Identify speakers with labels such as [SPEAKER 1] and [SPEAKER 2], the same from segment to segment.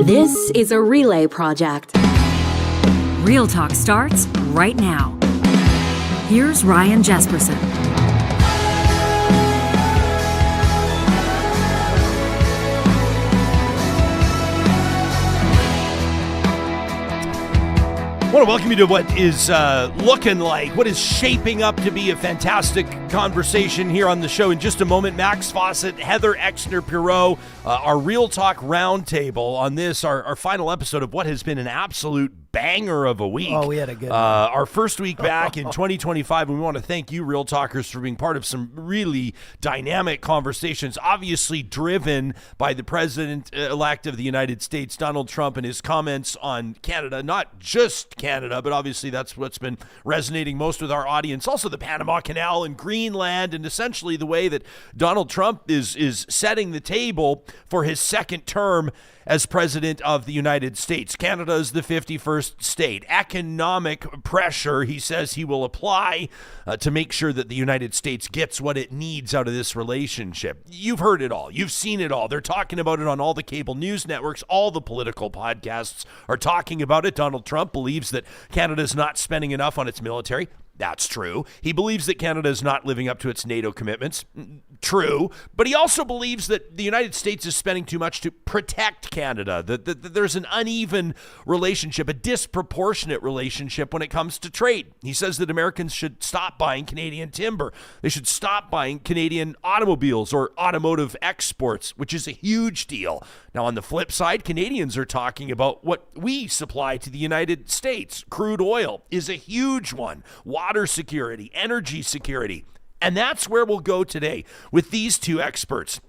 [SPEAKER 1] This is a relay project.
[SPEAKER 2] Real Talk starts right now. Here's Ryan Jespersen.
[SPEAKER 3] I want to welcome you to what is looking like, what is shaping up to be a fantastic conversation here on the show. In just a moment, Max Fawcett, Heather Exner-Pirot, our Real Talk roundtable on this, our final episode of what has been an absolute banger of a week.
[SPEAKER 4] Oh, we had a good one.
[SPEAKER 3] Our first week back in 2025, and we want to thank you, Real Talkers, for being part of some really dynamic conversations, obviously driven by the President-elect of the United States, Donald Trump, and his comments on Canada, not just Canada, but obviously that's what's been resonating most with our audience. Also the Panama Canal and Greenland, and essentially the way that Donald Trump is setting the table for his second term as president of the United States. Canada is the 51st state. Economic pressure, he says he will apply to make sure that the United States gets what it needs out of this relationship. You've heard it all. You've seen it all. They're talking about it on all the cable news networks. All the political podcasts are talking about it. Donald Trump believes that Canada is not spending enough on its military. That's true. He believes that Canada is not living up to its NATO commitments. True. But he also believes that the United States is spending too much to protect Canada, that there's an uneven relationship, a disproportionate relationship when it comes to trade. He says that Americans should stop buying Canadian timber. They should stop buying Canadian automobiles or automotive exports, which is a huge deal. Now, on the flip side, Canadians are talking about what we supply to the United States. Crude oil is a huge one. Water security, energy security. And that's where we'll go today with these two experts.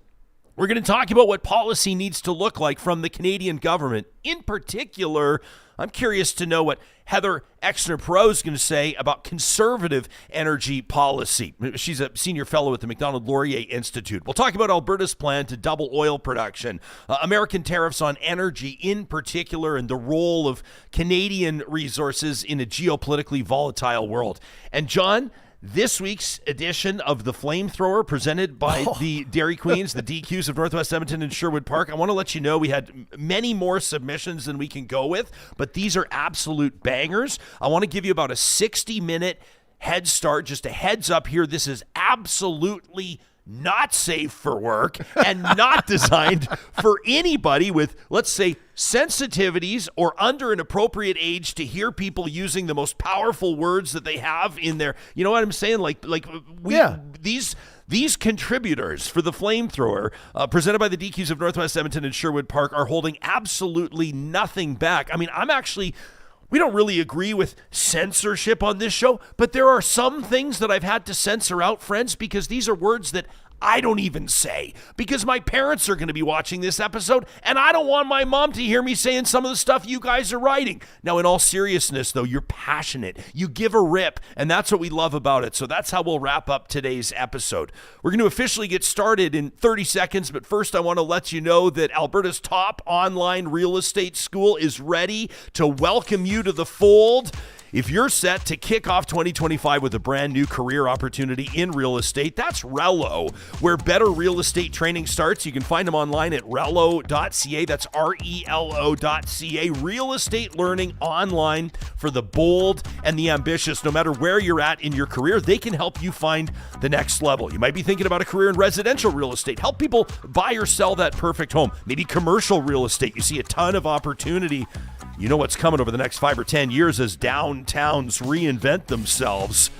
[SPEAKER 3] We're going to talk about what policy needs to look like from the Canadian government. In particular, I'm curious to know what Heather Exner-Pirot is going to say about conservative energy policy. She's a senior fellow at the Macdonald-Laurier Institute. We'll talk about Alberta's plan to double oil production, American tariffs on energy in particular, and the role of Canadian resources in a geopolitically volatile world. And John, this week's edition of the Flamethrower, presented by the Dairy Queens, the DQs of Northwest Edmonton and Sherwood Park. I want to let you know we had many more submissions than we can go with, but these are absolute bangers. I want to give you about a 60-minute head start, just a heads up here. This is absolutely not safe for work and not designed for anybody with, let's say, sensitivities or under an appropriate age to hear people using the most powerful words that they have in their, you know what I'm saying? These contributors for the Flamethrower, presented by the DQs of Northwest Edmonton and Sherwood Park, are holding absolutely nothing back. I mean, we don't really agree with censorship on this show, but there are some things that I've had to censor out, friends, because these are words that I don't even say, because my parents are going to be watching this episode, and I don't want my mom to hear me saying some of the stuff you guys are writing. Now, in all seriousness, though, you're passionate. You give a rip, and that's what we love about it. So that's how we'll wrap up today's episode. We're going to officially get started in 30 seconds, but first I want to let you know that Alberta's top online real estate school is ready to welcome you to the fold. If you're set to kick off 2025 with a brand new career opportunity in real estate, that's Rello, where better real estate training starts. You can find them online at rello.ca. That's RELO.ca. Real estate learning online for the bold and the ambitious. No matter where you're at in your career, they can help you find the next level. You might be thinking about a career in residential real estate. Help people buy or sell that perfect home. Maybe commercial real estate. You see a ton of opportunity. You know what's coming over the next 5 or 10 years as downtowns reinvent themselves.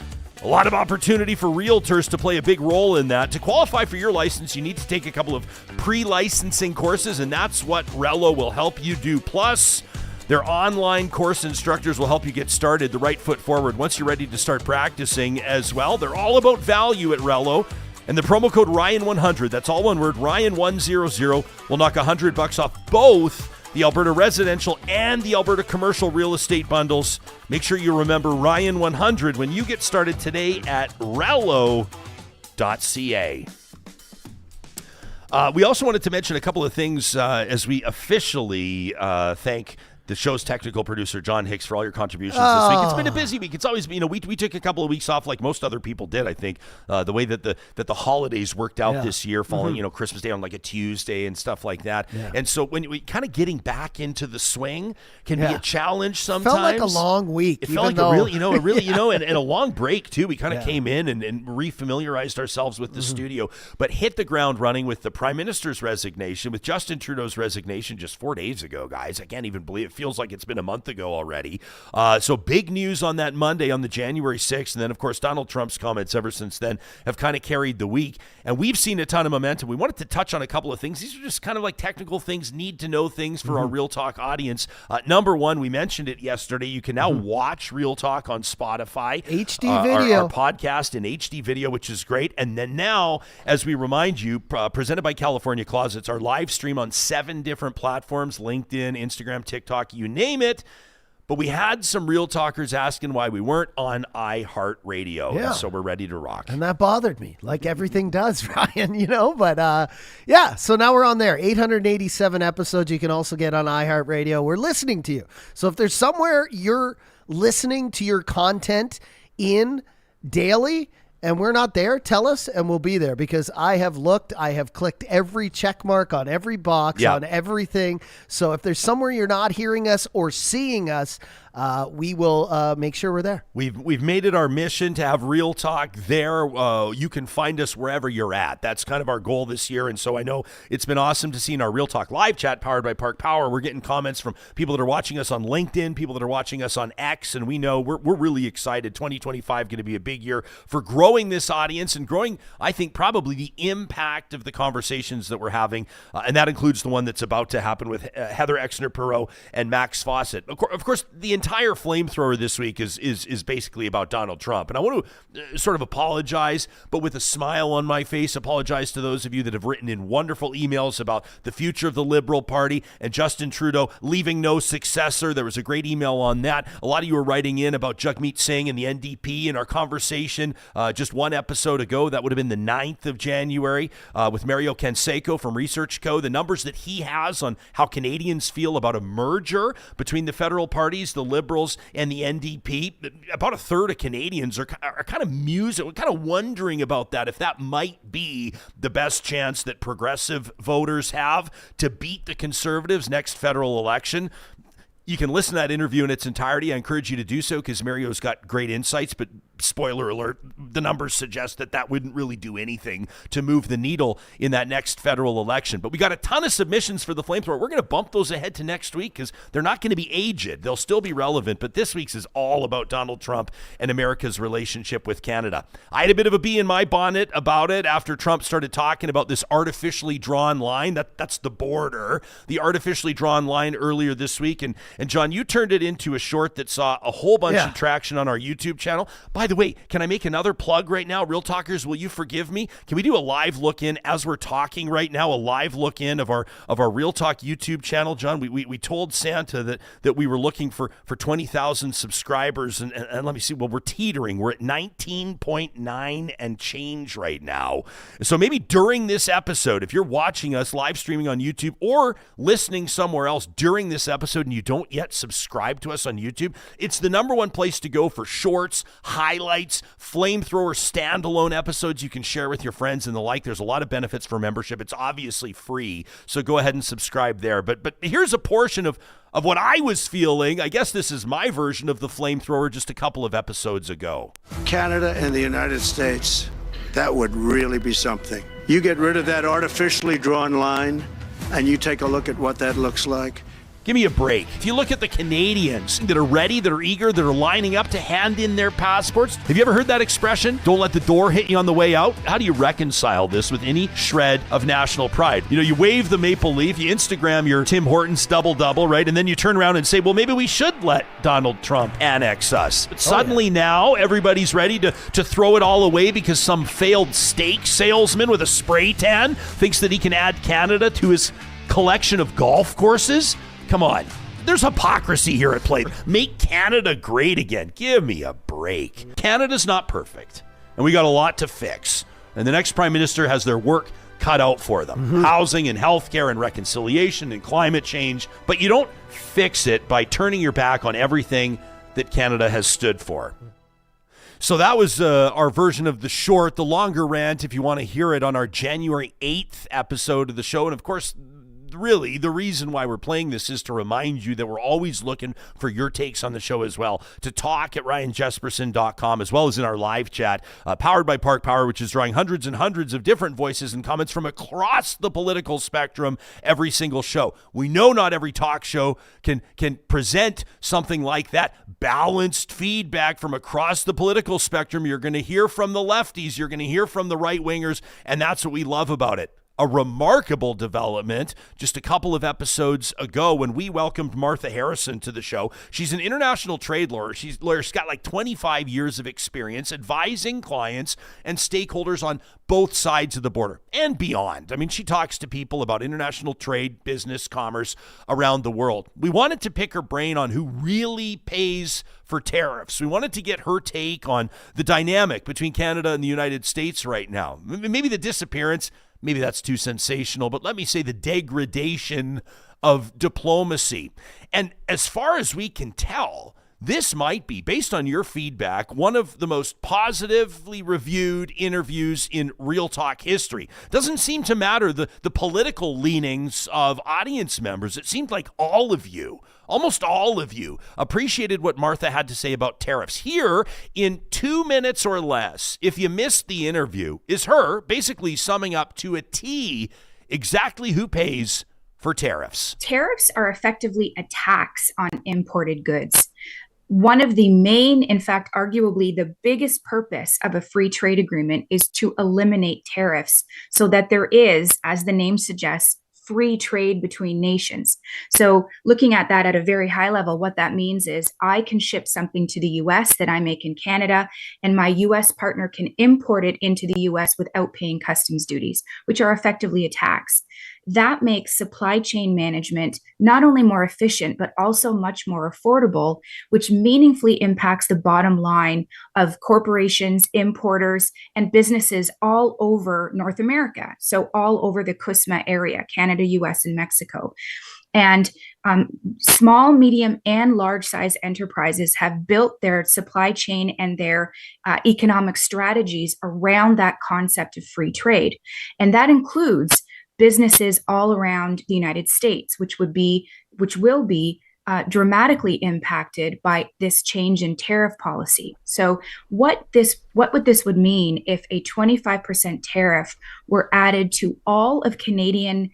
[SPEAKER 3] A lot of opportunity for realtors to play a big role in that. To qualify for your license, you need to take a couple of pre-licensing courses, and that's what Rello will help you do. Plus, their online course instructors will help you get started the right foot forward once you're ready to start practicing as well. They're all about value at Rello. And the promo code Ryan100, that's all one word, Ryan100, will knock $100 off both the Alberta residential and the Alberta commercial real estate bundles. Make sure you remember Ryan100 when you get started today at rello.ca. We also wanted to mention a couple of things as we officially thank the show's technical producer, John Hicks, for all your contributions this week. It's been a busy week. It's always, we took a couple of weeks off like most other people did, I think. The way that the holidays worked out this year, falling, Christmas Day on like a Tuesday and stuff like that. Yeah. And so when we kind of getting back into the swing can be a challenge sometimes.
[SPEAKER 4] Felt like a long week.
[SPEAKER 3] It felt like a really, and a long break too. We kind of came in and refamiliarized ourselves with the studio, but hit the ground running with the Prime Minister's resignation, with Justin Trudeau's resignation just 4 days ago, guys. I can't even believe it. Feels like it's been a month ago already. So big news on that Monday, on the January 6th. And then, of course, Donald Trump's comments ever since then have kind of carried the week. And we've seen a ton of momentum. We wanted to touch on a couple of things. These are just kind of like technical things, need to know things for our Real Talk audience. Number one, we mentioned it yesterday. You can now watch Real Talk on Spotify.
[SPEAKER 4] HD video.
[SPEAKER 3] Our podcast in HD video, which is great. And then now, as we remind you, presented by California Closets, our live stream on 7 different platforms, LinkedIn, Instagram, TikTok, you name it. But we had some Real Talkers asking why we weren't on iHeartRadio.
[SPEAKER 4] Yeah.
[SPEAKER 3] So we're ready to rock.
[SPEAKER 4] And that bothered me, like everything does, Ryan, But so now we're on there. 887 episodes you can also get on iHeartRadio. We're listening to you. So if there's somewhere you're listening to your content in daily and we're not there, tell us and we'll be there, because I have looked, I have clicked every check mark on every box, on everything. So if there's somewhere you're not hearing us or seeing us, we will make sure we're there.
[SPEAKER 3] We've made it our mission to have Real Talk there. You can find us wherever you're at. That's kind of our goal this year. And so I know it's been awesome to see in our Real Talk live chat powered by Park Power. We're getting comments from people that are watching us on LinkedIn, people that are watching us on X, and we know we're really excited. 2025 going to be a big year for growing this audience and growing, I think, probably the impact of the conversations that we're having. And that includes the one that's about to happen with Heather Exner-Pirot and Max Fawcett. Of course, the entire flamethrower this week is basically about Donald Trump. And I want to sort of apologize, but with a smile on my face, apologize to those of you that have written in wonderful emails about the future of the Liberal Party and Justin Trudeau leaving no successor. There was a great email on that. A lot of you were writing in about Jagmeet Singh and the NDP in our conversation just one episode ago. That would have been the 9th of January with Mario Canseco from Research Co. The numbers that he has on how Canadians feel about a merger between the federal parties, the Liberals and the NDP, about a third of Canadians are kind of wondering about that, if that might be the best chance that progressive voters have to beat the Conservatives next federal election. You can listen to that interview in its entirety. I encourage you to do so because Mario's got great insights, but spoiler alert, the numbers suggest that wouldn't really do anything to move the needle in that next federal election. But we got a ton of submissions for the flamethrower. We're going to bump those ahead to next week because they're not going to be aged. They'll still be relevant, but this week's is all about Donald Trump and America's relationship with Canada. I had a bit of a bee in my bonnet about it after Trump started talking about this artificially drawn line. That's the border, the artificially drawn line earlier this week. And John, you turned it into a short that saw a whole bunch of traction on our YouTube channel. By the way, can I make another plug right now? Real Talkers, will you forgive me? Can we do a live look in as we're talking right now, a live look in of our Real Talk YouTube channel, John? We told Santa that we were looking for 20,000 subscribers, and let me see. Well, we're teetering. We're at 19.9 and change right now. So maybe during this episode, if you're watching us live streaming on YouTube or listening somewhere else during this episode and you don't yet subscribe to us on YouTube, it's the number one place to go for shorts, highlights, flamethrower standalone episodes you can share with your friends and the like. There's a lot of benefits for membership. It's obviously free, so go ahead and subscribe there. But here's a portion of what I was feeling. I guess this is my version of the flamethrower just a couple of episodes ago.
[SPEAKER 5] Canada and the United States, that would really be something. You get rid of that artificially drawn line and you take a look at what that looks like.
[SPEAKER 3] Give me a break. If you look at the Canadians that are ready, that are eager, that are lining up to hand in their passports, have you ever heard that expression? Don't let the door hit you on the way out. How do you reconcile this with any shred of national pride? You wave the maple leaf, you Instagram your Tim Hortons double-double, right? And then you turn around and say, well, maybe we should let Donald Trump annex us. But suddenly now everybody's ready to throw it all away because some failed steak salesman with a spray tan thinks that he can add Canada to his collection of golf courses. Come on. There's hypocrisy here at play. Make Canada great again. Give me a break. Canada's not perfect, and we got a lot to fix. And the next prime minister has their work cut out for them. Housing and healthcare and reconciliation and climate change. But you don't fix it by turning your back on everything that Canada has stood for. So that was our version of the short. The longer rant, if you want to hear it, on our January 8th episode of the show. And of course, really, the reason why we're playing this is to remind you that we're always looking for your takes on the show as well. To talk at ryanjespersen.com, as well as in our live chat, powered by Park Power, which is drawing hundreds and hundreds of different voices and comments from across the political spectrum every single show. We know not every talk show can present something like that. Balanced feedback from across the political spectrum. You're going to hear from the lefties. You're going to hear from the right-wingers, and that's what we love about it. A remarkable development just a couple of episodes ago when we welcomed Martha Harrison to the show. She's an international trade lawyer. She's got like 25 years of experience advising clients and stakeholders on both sides of the border and beyond. I mean, she talks to people about international trade, business, commerce around the world. We wanted to pick her brain on who really pays for tariffs. We wanted to get her take on the dynamic between Canada and the United States right now. Maybe the disappearance. Maybe that's too sensational, but let me say the degradation of diplomacy. And as far as we can tell, this might be, based on your feedback, one of the most positively reviewed interviews in Real Talk history. Doesn't seem to matter the political leanings of audience members. It seemed like all of you, almost all of you, appreciated what Martha had to say about tariffs. Here, in 2 minutes or less, if you missed the interview, is her basically summing up to a T exactly who pays for tariffs.
[SPEAKER 6] Tariffs are effectively a tax on imported goods. One of the main, in fact, arguably the biggest purpose of a free trade agreement is to eliminate tariffs so that there is, as the name suggests, free trade between nations. So looking at that at a very high level, what that means is I can ship something to the US that I make in Canada, and my US partner can import it into the US without paying customs duties, which are effectively a tax. That makes supply chain management not only more efficient, but also much more affordable, which meaningfully impacts the bottom line of corporations, importers, and businesses all over North America. So all over the CUSMA area, Canada, US, and Mexico. And small, medium, and large size enterprises have built their supply chain and their economic strategies around that concept of free trade. And that includes businesses all around the United States, which will be dramatically impacted by this change in tariff policy. So what would this mean if a 25% tariff were added to all of Canadian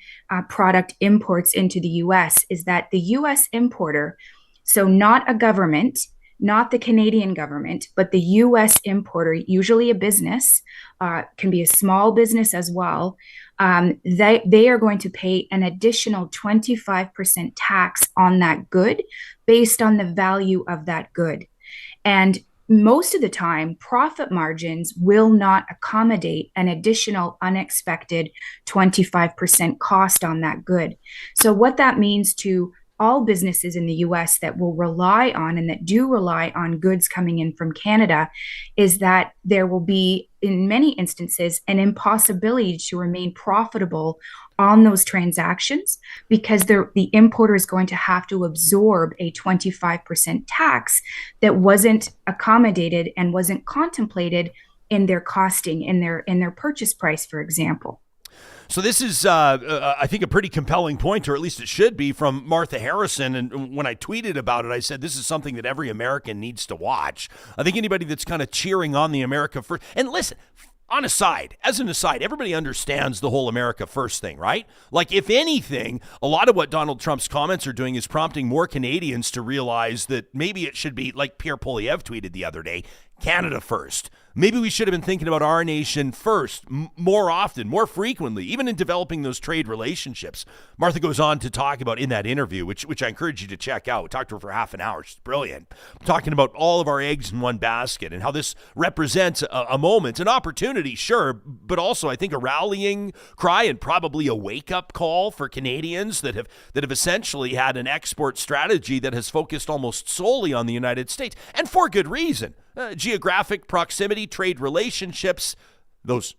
[SPEAKER 6] product imports into the US is that the US importer, so not a government, not the Canadian government, but the US importer, usually a business, can be a small business as well, they are going to pay an additional 25% tax on that good based on the value of that good. And most of the time, profit margins will not accommodate an additional unexpected 25% cost on that good. So what that means to all businesses in the US that will rely on and that do rely on goods coming in from Canada is that there will be, in many instances, an impossibility to remain profitable on those transactions because the importer is going to have to absorb a 25% tax that wasn't accommodated and wasn't contemplated in their costing, in their purchase price, for example.
[SPEAKER 3] So this is, I think, a pretty compelling point, or at least it should be, from Martha Harrison. And when I tweeted about it, I said this is something that every American needs to watch. I think anybody that's kind of cheering on the America First. And listen, as an aside, everybody understands the whole America First thing, right? Like, if anything, a lot of what Donald Trump's comments are doing is prompting more Canadians to realize that maybe it should be, like Pierre Poilievre tweeted the other day, Canada first. Maybe we should have been thinking about our nation first, more often, more frequently, even in developing those trade relationships. Martha goes on to talk about in that interview, which I encourage you to check out. Talked to her for half an hour. She's brilliant. Talking about all of our eggs in one basket and how this represents a moment, an opportunity, sure, but also I think a rallying cry and probably a wake-up call for Canadians that have essentially had an export strategy that has focused almost solely on the United States, and for good reason. Geographic proximity, trade relationships, those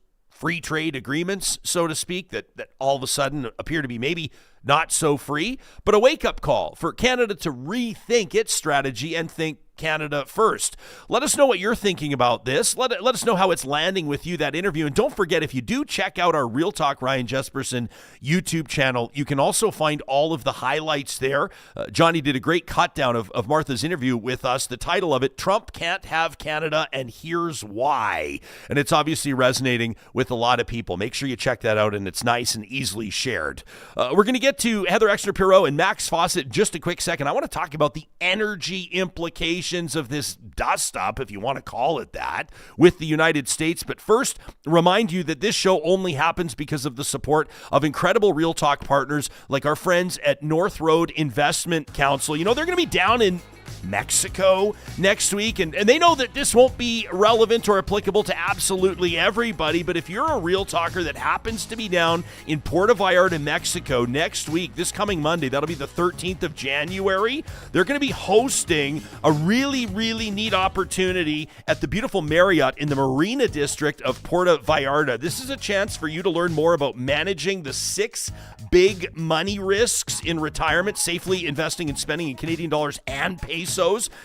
[SPEAKER 3] free trade agreements, so to speak, that all of a sudden appear to be maybe not so free, but a wake-up call for Canada to rethink its strategy and think Canada first. Let us know what you're thinking about this. Let us know how it's landing with you, that interview. And don't forget, if you do check out our Real Talk Ryan Jespersen YouTube channel, you can also find all of the highlights there. Johnny did a great cut down of Martha's interview with us. The title of it, Trump Can't Have Canada and Here's Why. And it's obviously resonating with a lot of people. Make sure you check that out, and it's nice and easily shared. We're going to get to Heather Exner-Pirot and Max Fawcett in just a quick second. I want to talk about the energy implications of this dust-up, if you want to call it that, with the United States. But first, remind you that this show only happens because of the support of incredible Real Talk partners like our friends at North Road Investment Council. You know, they're going to be down in Mexico next week, and they know that this won't be relevant or applicable to absolutely everybody, but if you're a Real Talker that happens to be down in Puerto Vallarta, Mexico next week, this coming Monday, that'll be the 13th of January, they're going to be hosting a really, really neat opportunity at the beautiful Marriott in the Marina District of Puerto Vallarta. This is a chance for you to learn more about managing the 6 big money risks in retirement, safely investing and spending in Canadian dollars and pesos,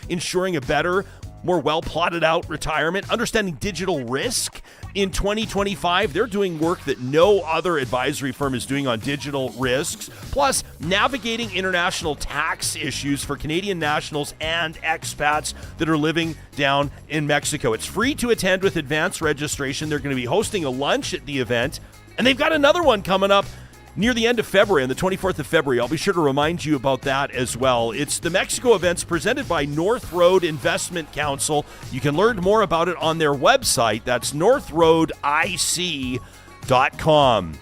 [SPEAKER 3] ensuring a better, more well-plotted out retirement, understanding digital risk. In 2025, they're doing work that no other advisory firm is doing on digital risks, plus navigating international tax issues for Canadian nationals and expats that are living down in Mexico. It's free to attend with advance registration. They're going to be hosting a lunch at the event, and they've got another one coming up near the end of February, on the 24th of February. I'll be sure to remind you about that as well. It's the Mexico events presented by North Road Investment Council. You can learn more about it on their website. That's northroadic.com.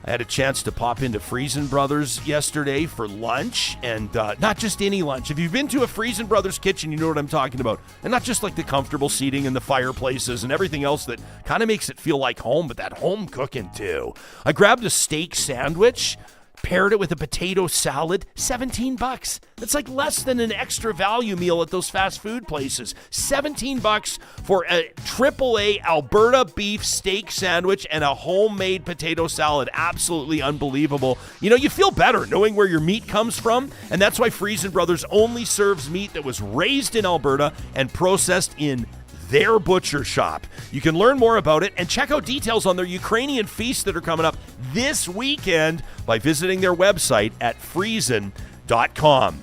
[SPEAKER 3] I had a chance to pop into Friesen Brothers yesterday for lunch, and not just any lunch. If you've been to a Friesen Brothers kitchen, you know what I'm talking about. And not just like the comfortable seating and the fireplaces and everything else that kind of makes it feel like home, but that home cooking too. I grabbed a steak sandwich, paired it with a potato salad, $17. That's like less than an extra value meal at those fast food places. $17 for a AAA Alberta beef steak sandwich and a homemade potato salad. Absolutely unbelievable. You know, you feel better knowing where your meat comes from, and that's why Friesen Brothers only serves meat that was raised in Alberta and processed in their butcher shop. You can learn more about it and check out details on their Ukrainian feasts that are coming up this weekend by visiting their website at friesen.com.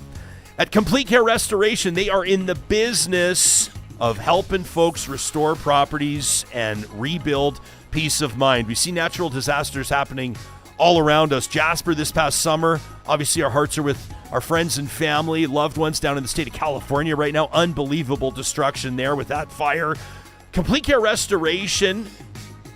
[SPEAKER 3] At Complete Care Restoration, they are in the business of helping folks restore properties and rebuild peace of mind. We see natural disasters happening all around us. Jasper this past summer, obviously our hearts are with our friends and family, loved ones down in the state of California right now. Unbelievable destruction there with that fire. Complete Care Restoration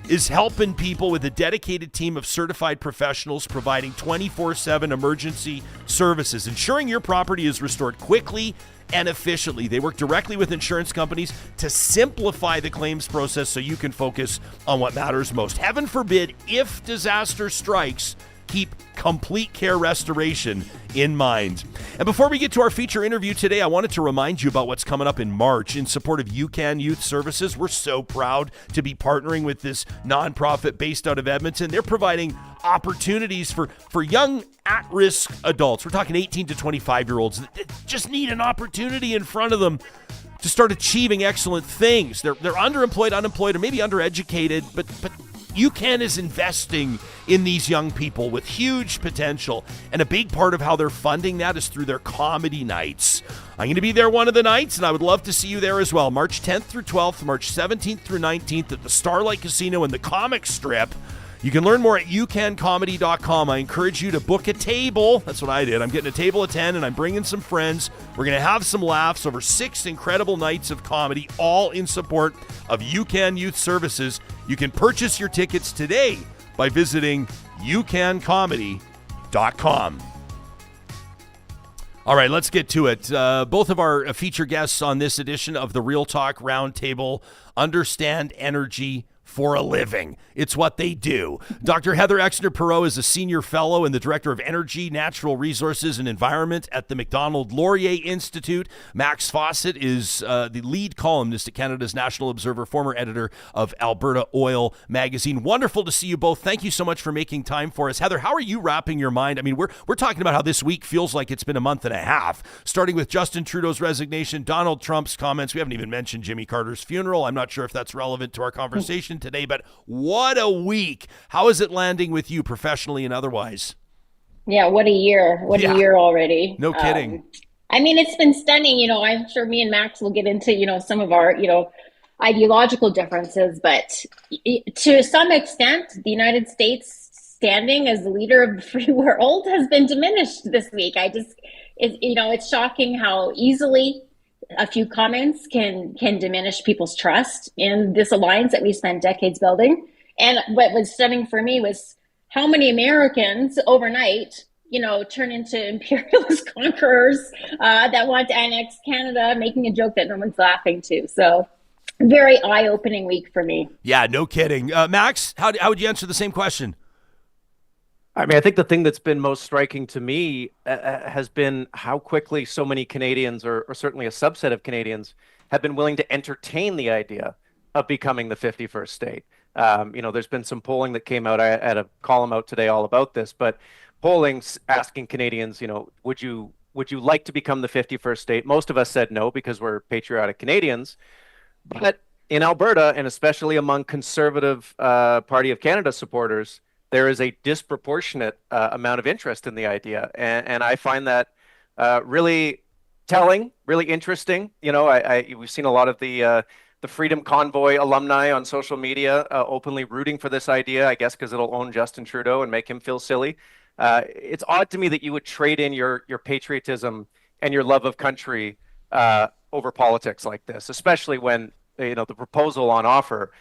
[SPEAKER 3] is helping people with a dedicated team of certified professionals providing 24/7 emergency services, ensuring your property is restored quickly and efficiently. They work directly with insurance companies to simplify the claims process so you can focus on what matters most. Heaven forbid, if disaster strikes, keep Complete Care Restoration in mind. And before we get to our feature interview today, I wanted to remind you about what's coming up in March in support of UCAN Youth Services. We're so proud to be partnering with this nonprofit based out of Edmonton. They're providing opportunities for young at-risk adults. We're talking 18 to 25-year-olds that just need an opportunity in front of them to start achieving excellent things. They're underemployed, unemployed, or maybe undereducated, but UCAN is investing in these young people with huge potential, and a big part of how they're funding that is through their comedy nights. I'm going to be there one of the nights, and I would love to see you there as well. March 10th through 12th, March 17th through 19th at the Starlight Casino in the Comic Strip. You can learn more at ucancomedy.com. I encourage you to book a table. That's what I did. I'm getting a table of 10, and I'm bringing some friends. We're going to have some laughs over 6 incredible nights of comedy, all in support of UCAN Youth Services. You can purchase your tickets today by visiting ucancomedy.com. All right, let's get to it. Both of our feature guests on this edition of the Real Talk Roundtable understand energy for a living. It's what they do. Dr. Heather Exner-Pirot is a senior fellow and the director of energy, natural resources, and environment at the Macdonald-Laurier Institute. Max Fawcett is the lead columnist at Canada's National Observer, former editor of Alberta Oil magazine. Wonderful to see you both. Thank you so much for making time for us. Heather, how are you wrapping your mind? I mean, we're talking about how this week feels like it's been a month and a half, starting with Justin Trudeau's resignation, Donald Trump's comments. We haven't even mentioned Jimmy Carter's funeral. I'm not sure if that's relevant to our conversation today, but what a week. How is it landing with you professionally and otherwise?
[SPEAKER 7] Yeah, what a year. What a year already.
[SPEAKER 3] No kidding.
[SPEAKER 7] I mean, it's been stunning. I'm sure me and Max will get into, some of our, ideological differences, but to some extent, the United States standing as the leader of the free world has been diminished this week. It's shocking how easily a few comments can diminish people's trust in this alliance that we spent decades building. And what was stunning for me was how many Americans overnight, turn into imperialist conquerors that want to annex Canada, making a joke that no one's laughing to. So very eye-opening week for me.
[SPEAKER 3] Yeah, no kidding. Max, how would you answer the same question?
[SPEAKER 8] I mean, I think the thing that's been most striking to me has been how quickly so many Canadians, or certainly a subset of Canadians, have been willing to entertain the idea of becoming the 51st state. There's been some polling that came out. I had a column out today all about this, but polling asking Canadians, would you like to become the 51st state? Most of us said no because we're patriotic Canadians. But in Alberta, and especially among Conservative Party of Canada supporters, there is a disproportionate amount of interest in the idea. And I find that really telling, really interesting. We've seen a lot of the Freedom Convoy alumni on social media openly rooting for this idea, I guess because it'll own Justin Trudeau and make him feel silly. It's odd to me that you would trade in your patriotism and your love of country over politics like this, especially when the proposal on offer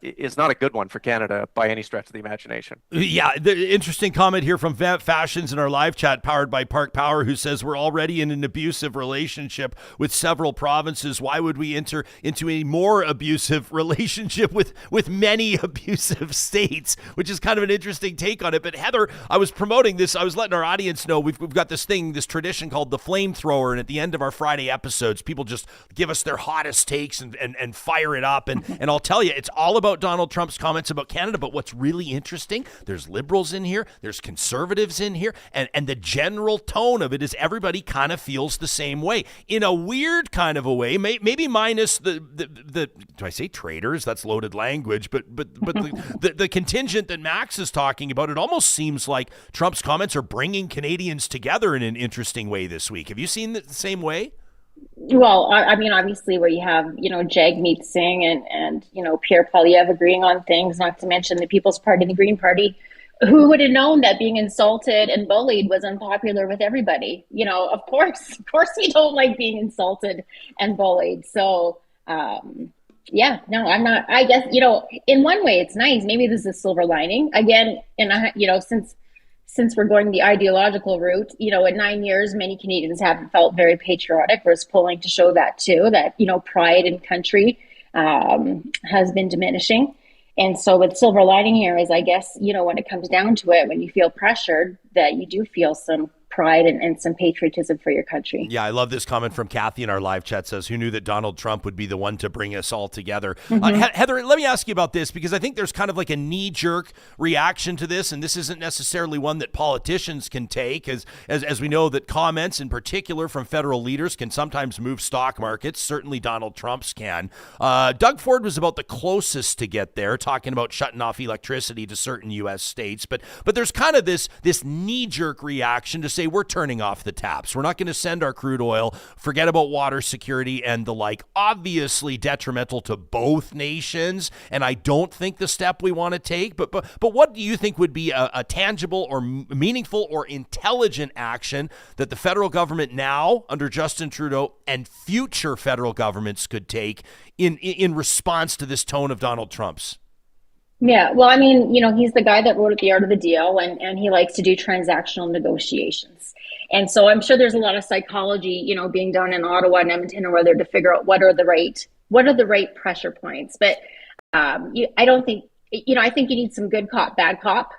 [SPEAKER 8] is not a good one for Canada by any stretch of the imagination.
[SPEAKER 3] Yeah, the interesting comment here from Vamp Fashions in our live chat powered by Park Power, who says we're already in an abusive relationship with several provinces. Why would we enter into a more abusive relationship with many abusive states? Which is kind of an interesting take on it. But Heather, I was promoting this. I was letting our audience know we've got this tradition called the flamethrower. And at the end of our Friday episodes, people just give us their hottest takes and fire it up. And I'll tell you, it's all about Donald Trump's comments about Canada, but what's really interesting, there's liberals in here, there's conservatives in here, and the general tone of it is everybody kind of feels the same way in a weird kind of a way, maybe minus the do I say traitors? That's loaded language, but the contingent that Max is talking about, it almost seems like Trump's comments are bringing Canadians together in an interesting way this week. Have you seen it the same way?
[SPEAKER 7] Well, I mean, obviously, where you have, Jagmeet Singh and Pierre Poilievre agreeing on things, not to mention the People's Party and the Green Party, who would have known that being insulted and bullied was unpopular with everybody? Of course we don't like being insulted and bullied. So, I'm not, I guess, in one way it's nice. Maybe this is a silver lining. Again, since we're going the ideological route, in 9 years, many Canadians haven't felt very patriotic. There's polling to show that too, that, pride in country has been diminishing. And so with silver lining here is, I guess, when it comes down to it, when you feel pressured, that you do feel some pride and some patriotism for your country.
[SPEAKER 3] Yeah, I love this comment from Kathy in our live chat. Says, who knew that Donald Trump would be the one to bring us all together? Heather, let me ask you about this, because I think there's kind of like a knee-jerk reaction to this, and this isn't necessarily one that politicians can take, as we know that comments in particular from federal leaders can sometimes move stock markets. Certainly Donald Trump's can. Doug Ford was about the closest to get there, talking about shutting off electricity to certain U.S. states, but there's kind of this knee-jerk reaction to say, we're turning off the taps. We're not going to send our crude oil. Forget about water security and the like. Obviously detrimental to both nations, and I don't think the step we want to take. But what do you think would be a tangible or meaningful or intelligent action that the federal government now under Justin Trudeau and future federal governments could take in response to this tone of Donald Trump's?
[SPEAKER 7] Yeah, well, I mean, he's the guy that wrote The Art of the Deal, and he likes to do transactional negotiations. And so I'm sure there's a lot of psychology, being done in Ottawa and Edmonton and whether to figure out what are the right pressure points. But I don't think, I think you need some good cop, bad cop.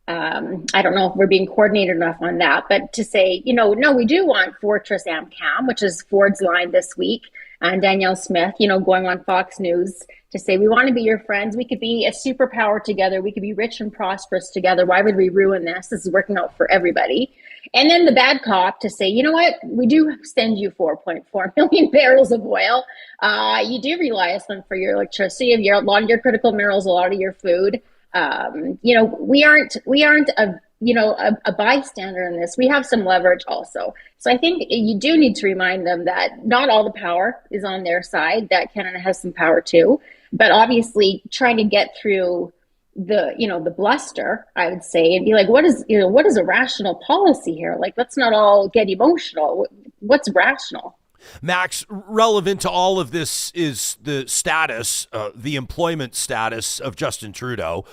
[SPEAKER 7] I don't know if we're being coordinated enough on that, but to say, no, we do want Fortress AmCam, which is Ford's line this week, and Danielle Smith, going on Fox News to say, we want to be your friends. We could be a superpower together. We could be rich and prosperous together. Why would we ruin this? This is working out for everybody. And then the bad cop to say, you know what? We do send you 4.4 million barrels of oil. You do rely on them for your electricity, a lot of your critical minerals, a lot of your food. We aren't a bystander in this. We have some leverage also. So I think you do need to remind them that not all the power is on their side, that Canada has some power too, but obviously trying to get through the bluster, I would say, and be like, what is a rational policy here? Like, let's not all get emotional. What's rational?
[SPEAKER 3] Max, relevant to all of this is the status, the employment status of Justin Trudeau,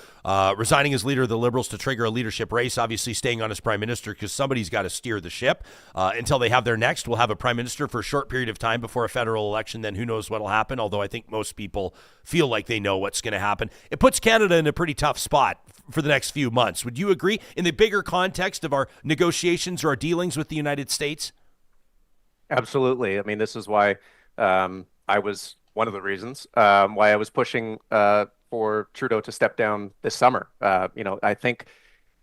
[SPEAKER 3] resigning as leader of the Liberals to trigger a leadership race, obviously staying on as prime minister because somebody's got to steer the ship until they have their next. We'll have a prime minister for a short period of time before a federal election. Then who knows what will happen, although I think most people feel like they know what's going to happen. It puts Canada in a pretty tough spot for the next few months. Would you agree in the bigger context of our negotiations or our dealings with the United States?
[SPEAKER 8] Absolutely. I mean, this is why I was one of the reasons why I was pushing for Trudeau to step down this summer. I think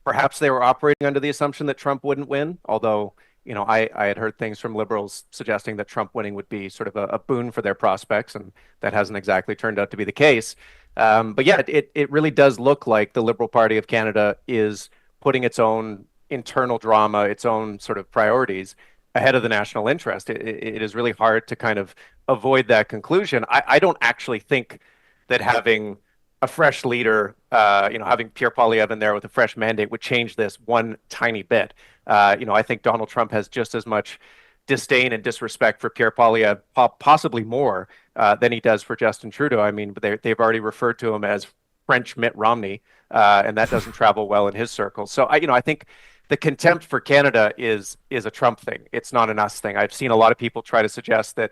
[SPEAKER 8] perhaps they were operating under the assumption that Trump wouldn't win, although, I had heard things from Liberals suggesting that Trump winning would be sort of a boon for their prospects, and that hasn't exactly turned out to be the case. But yeah, it really does look like the Liberal Party of Canada is putting its own internal drama, its own sort of priorities ahead of the national interest. It is really hard to kind of avoid that conclusion. I don't actually think that having a fresh leader, having Pierre Poilievre in there with a fresh mandate would change this one tiny bit. I think Donald Trump has just as much disdain and disrespect for Pierre Poilievre, possibly more than he does for Justin Trudeau. I mean, they've already referred to him as French Mitt Romney, and that doesn't travel well in his circles. So I think the contempt for Canada is a Trump thing. It's not an us thing. I've seen a lot of people try to suggest that,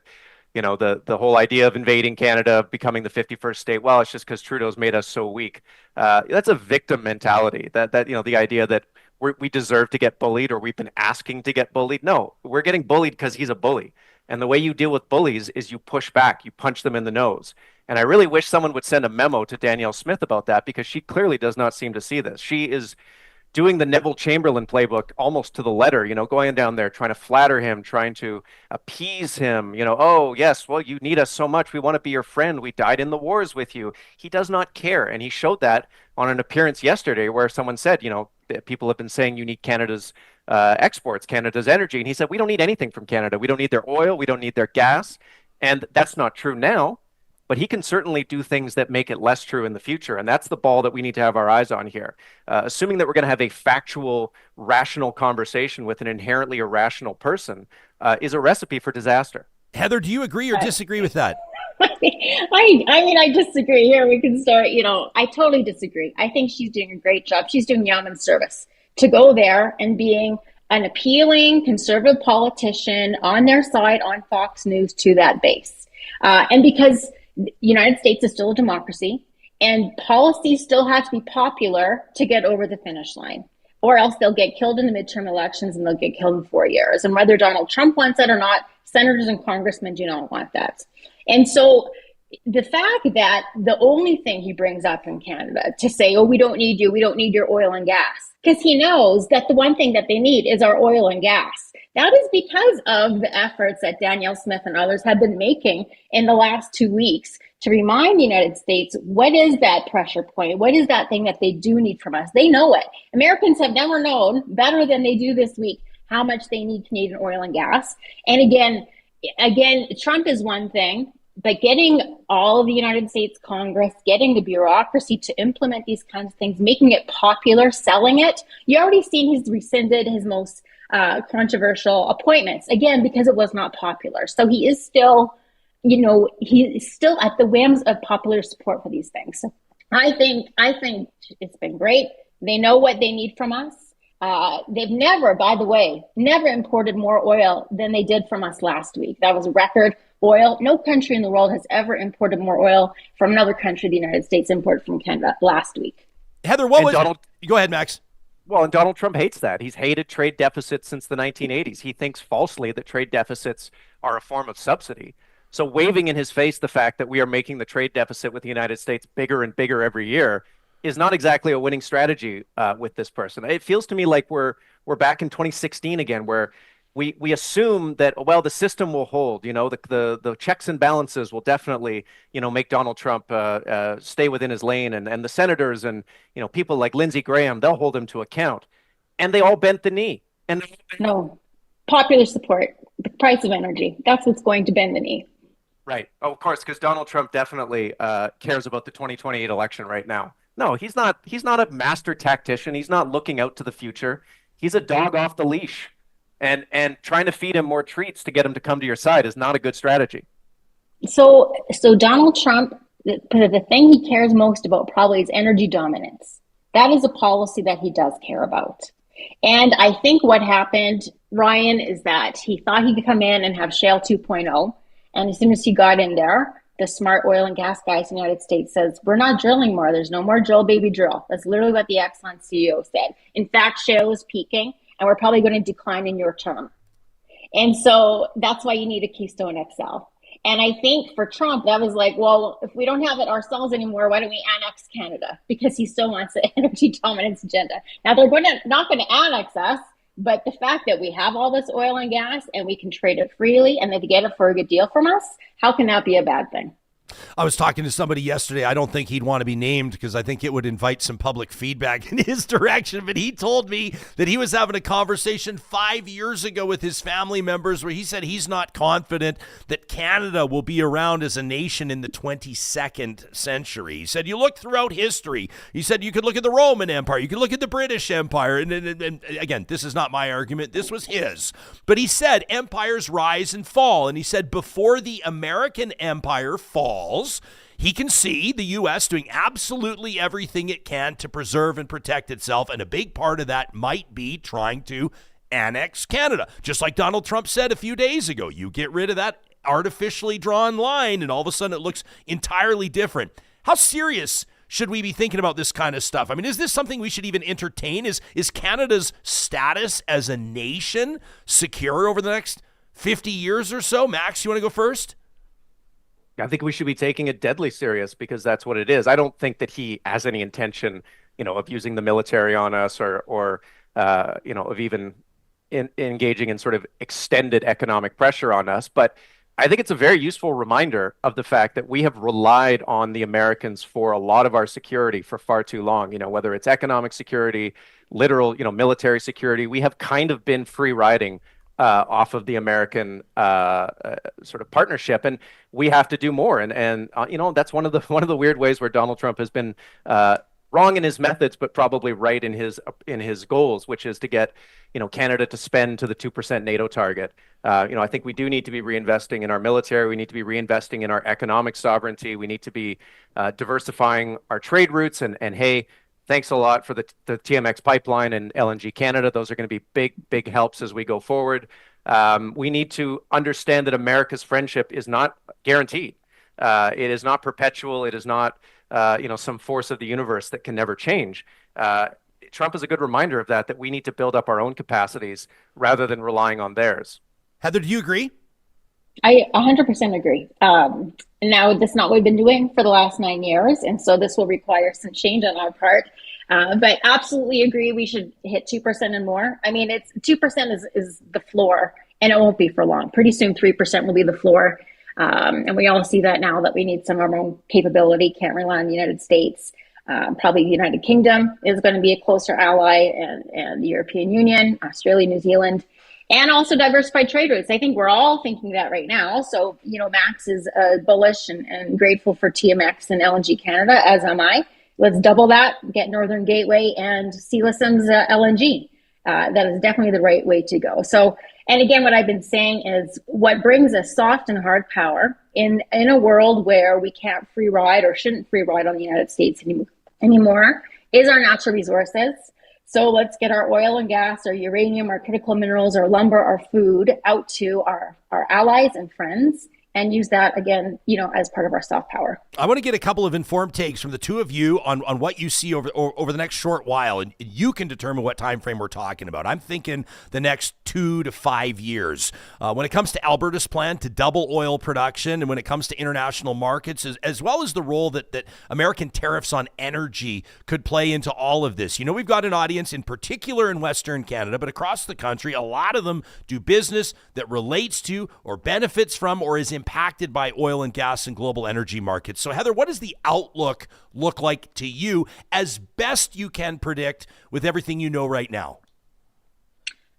[SPEAKER 8] the whole idea of invading Canada, becoming the 51st state, well, it's just because Trudeau's made us so weak. That's a victim mentality. That the idea that we deserve to get bullied or we've been asking to get bullied. No, we're getting bullied because he's a bully. And the way you deal with bullies is you push back, you punch them in the nose. And I really wish someone would send a memo to Danielle Smith about that, because she clearly does not seem to see this. She is doing the Neville Chamberlain playbook almost to the letter, going down there, trying to flatter him, trying to appease him, oh, yes, well, you need us so much. We want to be your friend. We died in the wars with you. He does not care. And he showed that on an appearance yesterday where someone said, people have been saying you need Canada's exports, Canada's energy. And he said, we don't need anything from Canada. We don't need their oil. We don't need their gas. And that's not true now. But he can certainly do things that make it less true in the future. And that's the ball that we need to have our eyes on here. Assuming that we're going to have a factual, rational conversation with an inherently irrational person is a recipe for disaster.
[SPEAKER 3] Heather, do you agree or disagree with that?
[SPEAKER 7] I disagree. Here we can start. I totally disagree. I think she's doing a great job. She's doing yeoman service to go there and being an appealing conservative politician on their side on Fox News to that base. And because the United States is still a democracy, and policies still have to be popular to get over the finish line, or else they'll get killed in the midterm elections and they'll get killed in 4 years. And whether Donald Trump wants that or not, senators and congressmen do not want that. And so the fact that the only thing he brings up in Canada to say, oh, we don't need you, we don't need your oil and gas, because he knows that the one thing that they need is our oil and gas. That is because of the efforts that Danielle Smith and others have been making in the last 2 weeks to remind the United States, what is that pressure point? What is that thing that they do need from us? They know it. Americans have never known better than they do this week how much they need Canadian oil and gas. And again, Trump is one thing, but getting all of the United States Congress, getting the bureaucracy to implement these kinds of things, making it popular, selling it. You already seen he's rescinded his most controversial appointments, again, because it was not popular. So he is still, he's still at the whims of popular support for these things. I think it's been great. They know what they need from us. They've never, by the way, never imported more oil than they did from us last week. That was a record oil. No country in the world has ever imported more oil from another country. The United States imported from Canada last week.
[SPEAKER 3] Heather, go ahead, Max.
[SPEAKER 8] Well, and Donald Trump hates that. He's hated trade deficits since the 1980s. He thinks falsely that trade deficits are a form of subsidy. So waving in his face the fact that we are making the trade deficit with the United States bigger and bigger every year is not exactly a winning strategy with this person. It feels to me like we're back in 2016 again, where we assume that, well, the system will hold, the checks and balances will definitely, make Donald Trump stay within his lane, and the senators and, people like Lindsey Graham, they'll hold him to account. And they all bent the knee. And
[SPEAKER 7] no, popular support, the price of energy, that's what's going to bend the knee.
[SPEAKER 8] Right. Oh, of course, because Donald Trump definitely cares about the 2028 election right now. No, he's not a master tactician. He's not looking out to the future. He's a dog off the leash. And trying to feed him more treats to get him to come to your side is not a good strategy.
[SPEAKER 7] So Donald Trump, the thing he cares most about probably is energy dominance. That is a policy that he does care about. And I think what happened, Ryan, is that he thought he could come in and have Shale 2.0. And as soon as he got in there, the smart oil and gas guys in the United States says, we're not drilling more. There's no more drill, baby, drill. That's literally what the Exxon CEO said. In fact, shale is peaking, and we're probably going to decline in your term. And so that's why you need a Keystone XL. And I think for Trump, that was like, well, if we don't have it ourselves anymore, why don't we annex Canada? Because he still wants the energy dominance agenda. Now, they're not going to annex us, but the fact that we have all this oil and gas and we can trade it freely and they get it for a good deal from us, how can that be a bad thing?
[SPEAKER 3] I was talking to somebody yesterday. I don't think he'd want to be named because I think it would invite some public feedback in his direction. But he told me that he was having a conversation 5 years ago with his family members where he said he's not confident that Canada will be around as a nation in the 22nd century. He said, you look throughout history. He said, you could look at the Roman Empire. You could look at the British Empire. And again, this is not my argument. This was his. But he said empires rise and fall. And he said before the American Empire falls, he can see the U.S. doing absolutely everything it can to preserve and protect itself, and a big part of that might be trying to annex Canada. Just like Donald Trump said a few days ago, you get rid of that artificially drawn line, and all of a sudden it looks entirely different. How serious should we be thinking about this kind of stuff? I mean, is this something we should even entertain? Is Canada's status as a nation secure over the next 50 years or so? Max, you want to go first?
[SPEAKER 8] I think we should be taking it deadly serious because that's what it is. I don't think that he has any intention, of using the military on us or of even engaging in sort of extended economic pressure on us. But I think it's a very useful reminder of the fact that we have relied on the Americans for a lot of our security for far too long. Whether it's economic security, literal, military security, we have kind of been free riding off of the American sort of partnership, and we have to do more. And that's one of the weird ways where Donald Trump has been wrong in his methods, but probably right in his goals, which is to get Canada to spend to the 2% NATO target. I think we do need to be reinvesting in our military. We need to be reinvesting in our economic sovereignty. We need to be diversifying our trade routes. And hey, thanks a lot for the TMX pipeline and LNG Canada. Those are going to be big helps as we go forward. We need to understand that America's friendship is not guaranteed. It is not perpetual. It is not, some force of the universe that can never change. Trump is a good reminder of that we need to build up our own capacities rather than relying on theirs.
[SPEAKER 3] Heather, do you agree?
[SPEAKER 7] I 100% agree. Now, this is not what we've been doing for the last 9 years, and so this will require some change on our part. But absolutely agree, we should hit 2% and more. I mean, it's 2% is the floor, and it won't be for long. Pretty soon, 3% will be the floor. And we all see that now that we need some of our own capability, can't rely on the United States. Probably the United Kingdom is going to be a closer ally, and the European Union, Australia, New Zealand. And also diversified trade routes. I think we're all thinking that right now. So, Max is bullish and grateful for TMX and LNG Canada, as am I. Let's double that, get Northern Gateway and Sealism's LNG. That is definitely the right way to go. So, and again, what I've been saying is what brings us soft and hard power in a world where we can't free ride or shouldn't free ride on the United States anymore is our natural resources. So let's get our oil and gas, our uranium, our critical minerals, our lumber, our food out to our allies and friends and use that again, as part of our soft power.
[SPEAKER 3] I want to get a couple of informed takes from the two of you on what you see over the next short while, and you can determine what time frame we're talking about. I'm thinking the next 2 to 5 years. When it comes to Alberta's plan to double oil production, and when it comes to international markets, as well as the role that American tariffs on energy could play into all of this. We've got an audience in particular in Western Canada, but across the country, a lot of them do business that relates to or benefits from or is impacted by oil and gas and global energy markets. So Heather, what does the outlook look like to you as best you can predict with everything you know right now?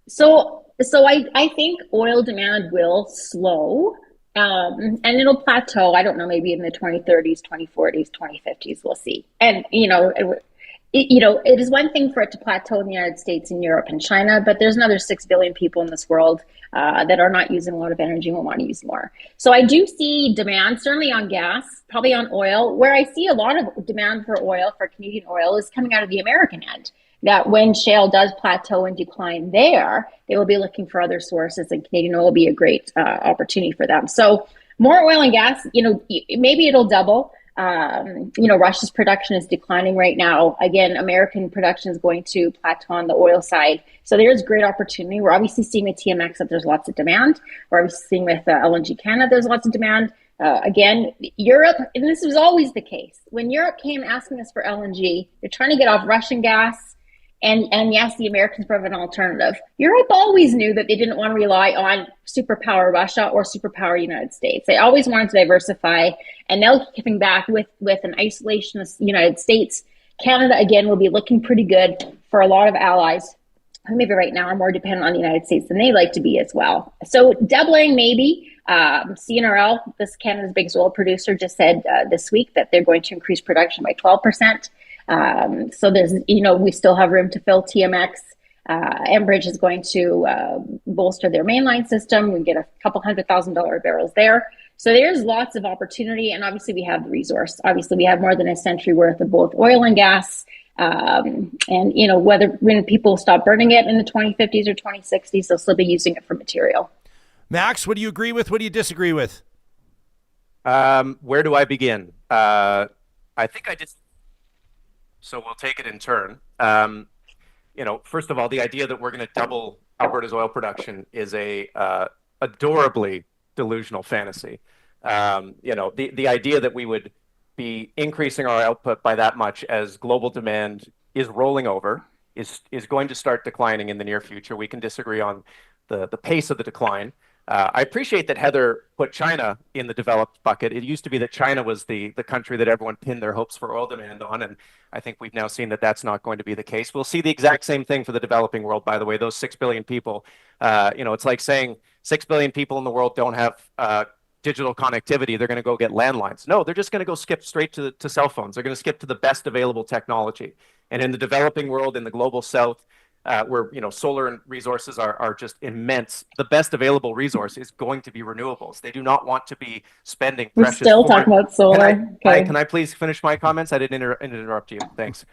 [SPEAKER 7] So I think oil demand will slow, and it'll plateau. I don't know, maybe in the 2030s, 2040s, 2050s, we'll see. And, it is one thing for it to plateau in the United States and Europe and China, but there's another 6 billion people in this world that are not using a lot of energy and will want to use more. So I do see demand, certainly on gas, probably on oil. Where I see a lot of demand for oil, for Canadian oil, is coming out of the American end. That when shale does plateau and decline there, they will be looking for other sources, and Canadian oil will be a great opportunity for them. So more oil and gas, maybe it'll double. Russia's production is declining right now. Again, American production is going to plateau on the oil side. So there's great opportunity. We're obviously seeing with TMX that there's lots of demand. We're obviously seeing with LNG Canada, there's lots of demand. Again, Europe, and this was always the case. When Europe came asking us for LNG, they're trying to get off Russian gas. And yes, the Americans provide an alternative. Europe always knew that they didn't want to rely on superpower Russia or superpower United States. They always wanted to diversify, and now giving back with an isolationist United States. Canada, again, will be looking pretty good for a lot of allies who maybe right now are more dependent on the United States than they like to be as well. So doubling maybe. CNRL, this Canada's biggest oil producer, just said this week that they're going to increase production by 12%. So there's, we still have room to fill. TMX, Enbridge is going to bolster their mainline system. We get a couple $100,000 barrels there. So there's lots of opportunity, and obviously we have the resource. Obviously we have more than a century worth of both oil and gas. And whether when people stop burning it in the 2050s or 2060s, they'll still be using it for material.
[SPEAKER 3] Max, what do you agree with? What do you disagree with?
[SPEAKER 8] Where do I begin? I think I just. So we'll take it in turn. First of all, the idea that we're going to double Alberta's oil production is a adorably delusional fantasy. The idea that we would be increasing our output by that much as global demand is rolling over is going to start declining in the near future. We can disagree on the pace of the decline. I appreciate that Heather put China in the developed bucket. It used to be that China was the country that everyone pinned their hopes for oil demand on, and I think we've now seen that that's not going to be the case. We'll see the exact same thing for the developing world, by the way. Those 6 billion people, it's like saying 6 billion people in the world don't have digital connectivity. They're going to go get landlines. No, they're just going to go skip straight to cell phones. They're going to skip to the best available technology. And in the developing world, in the global south, where solar resources are just immense, the best available resource is going to be renewables. They do not want to be spending precious.
[SPEAKER 7] We're still talking about solar.
[SPEAKER 8] Can I please finish my comments? I didn't interrupt you. Thanks.